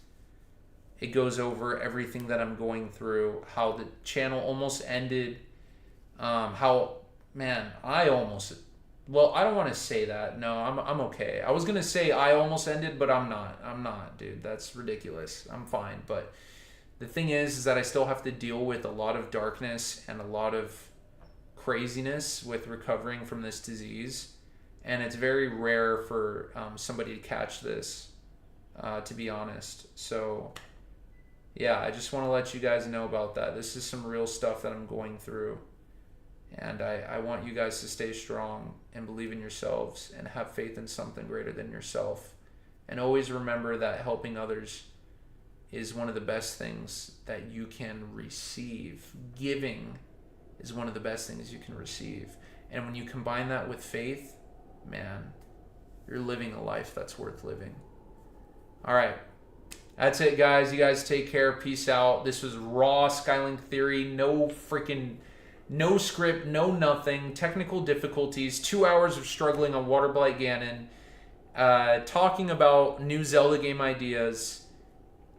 It goes over everything that I'm going through, how the channel almost ended, I don't want to say that. No, I'm okay. I was going to say I almost ended, but I'm not, dude. That's ridiculous. I'm fine. But the thing is that I still have to deal with a lot of darkness and a lot of craziness with recovering from this disease. And it's very rare for somebody to catch this, to be honest. So yeah, I just want to let you guys know about that. This is some real stuff that I'm going through. And I want you guys to stay strong and believe in yourselves and have faith in something greater than yourself. And always remember that helping others is one of the best things that you can receive. Giving is one of the best things you can receive. And when you combine that with faith, man, you're living a life that's worth living. All right. That's it, guys. You guys take care. Peace out. This was raw Skylink Theory. No script, no nothing. Technical difficulties. 2 hours of struggling on Waterblight Ganon. Talking about new Zelda game ideas.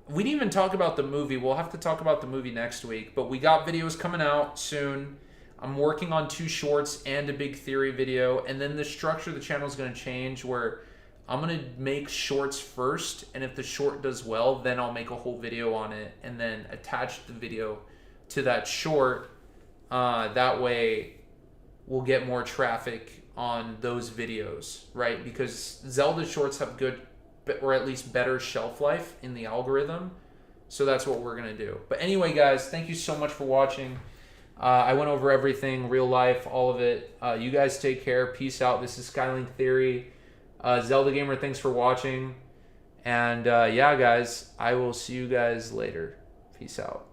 We didn't even talk about the movie. We'll have to talk about the movie next week. But we got videos coming out soon. I'm working on 2 shorts and a big theory video. And then the structure of the channel is going to change where I'm going to make shorts first. And if the short does well, then I'll make a whole video on it. And then attach the video to that short. That way we'll get more traffic on those videos, right? Because Zelda shorts have good, or at least better shelf life in the algorithm. So that's what we're going to do. But anyway, guys, thank you so much for watching. I went over everything, real life, all of it. You guys take care. Peace out. This is Skylink Theory. Zelda Gamer, thanks for watching. And yeah, guys, I will see you guys later. Peace out.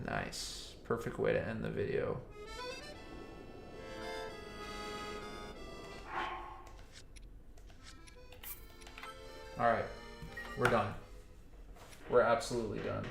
Nice. Perfect way to end the video. All right. We're done. We're absolutely done.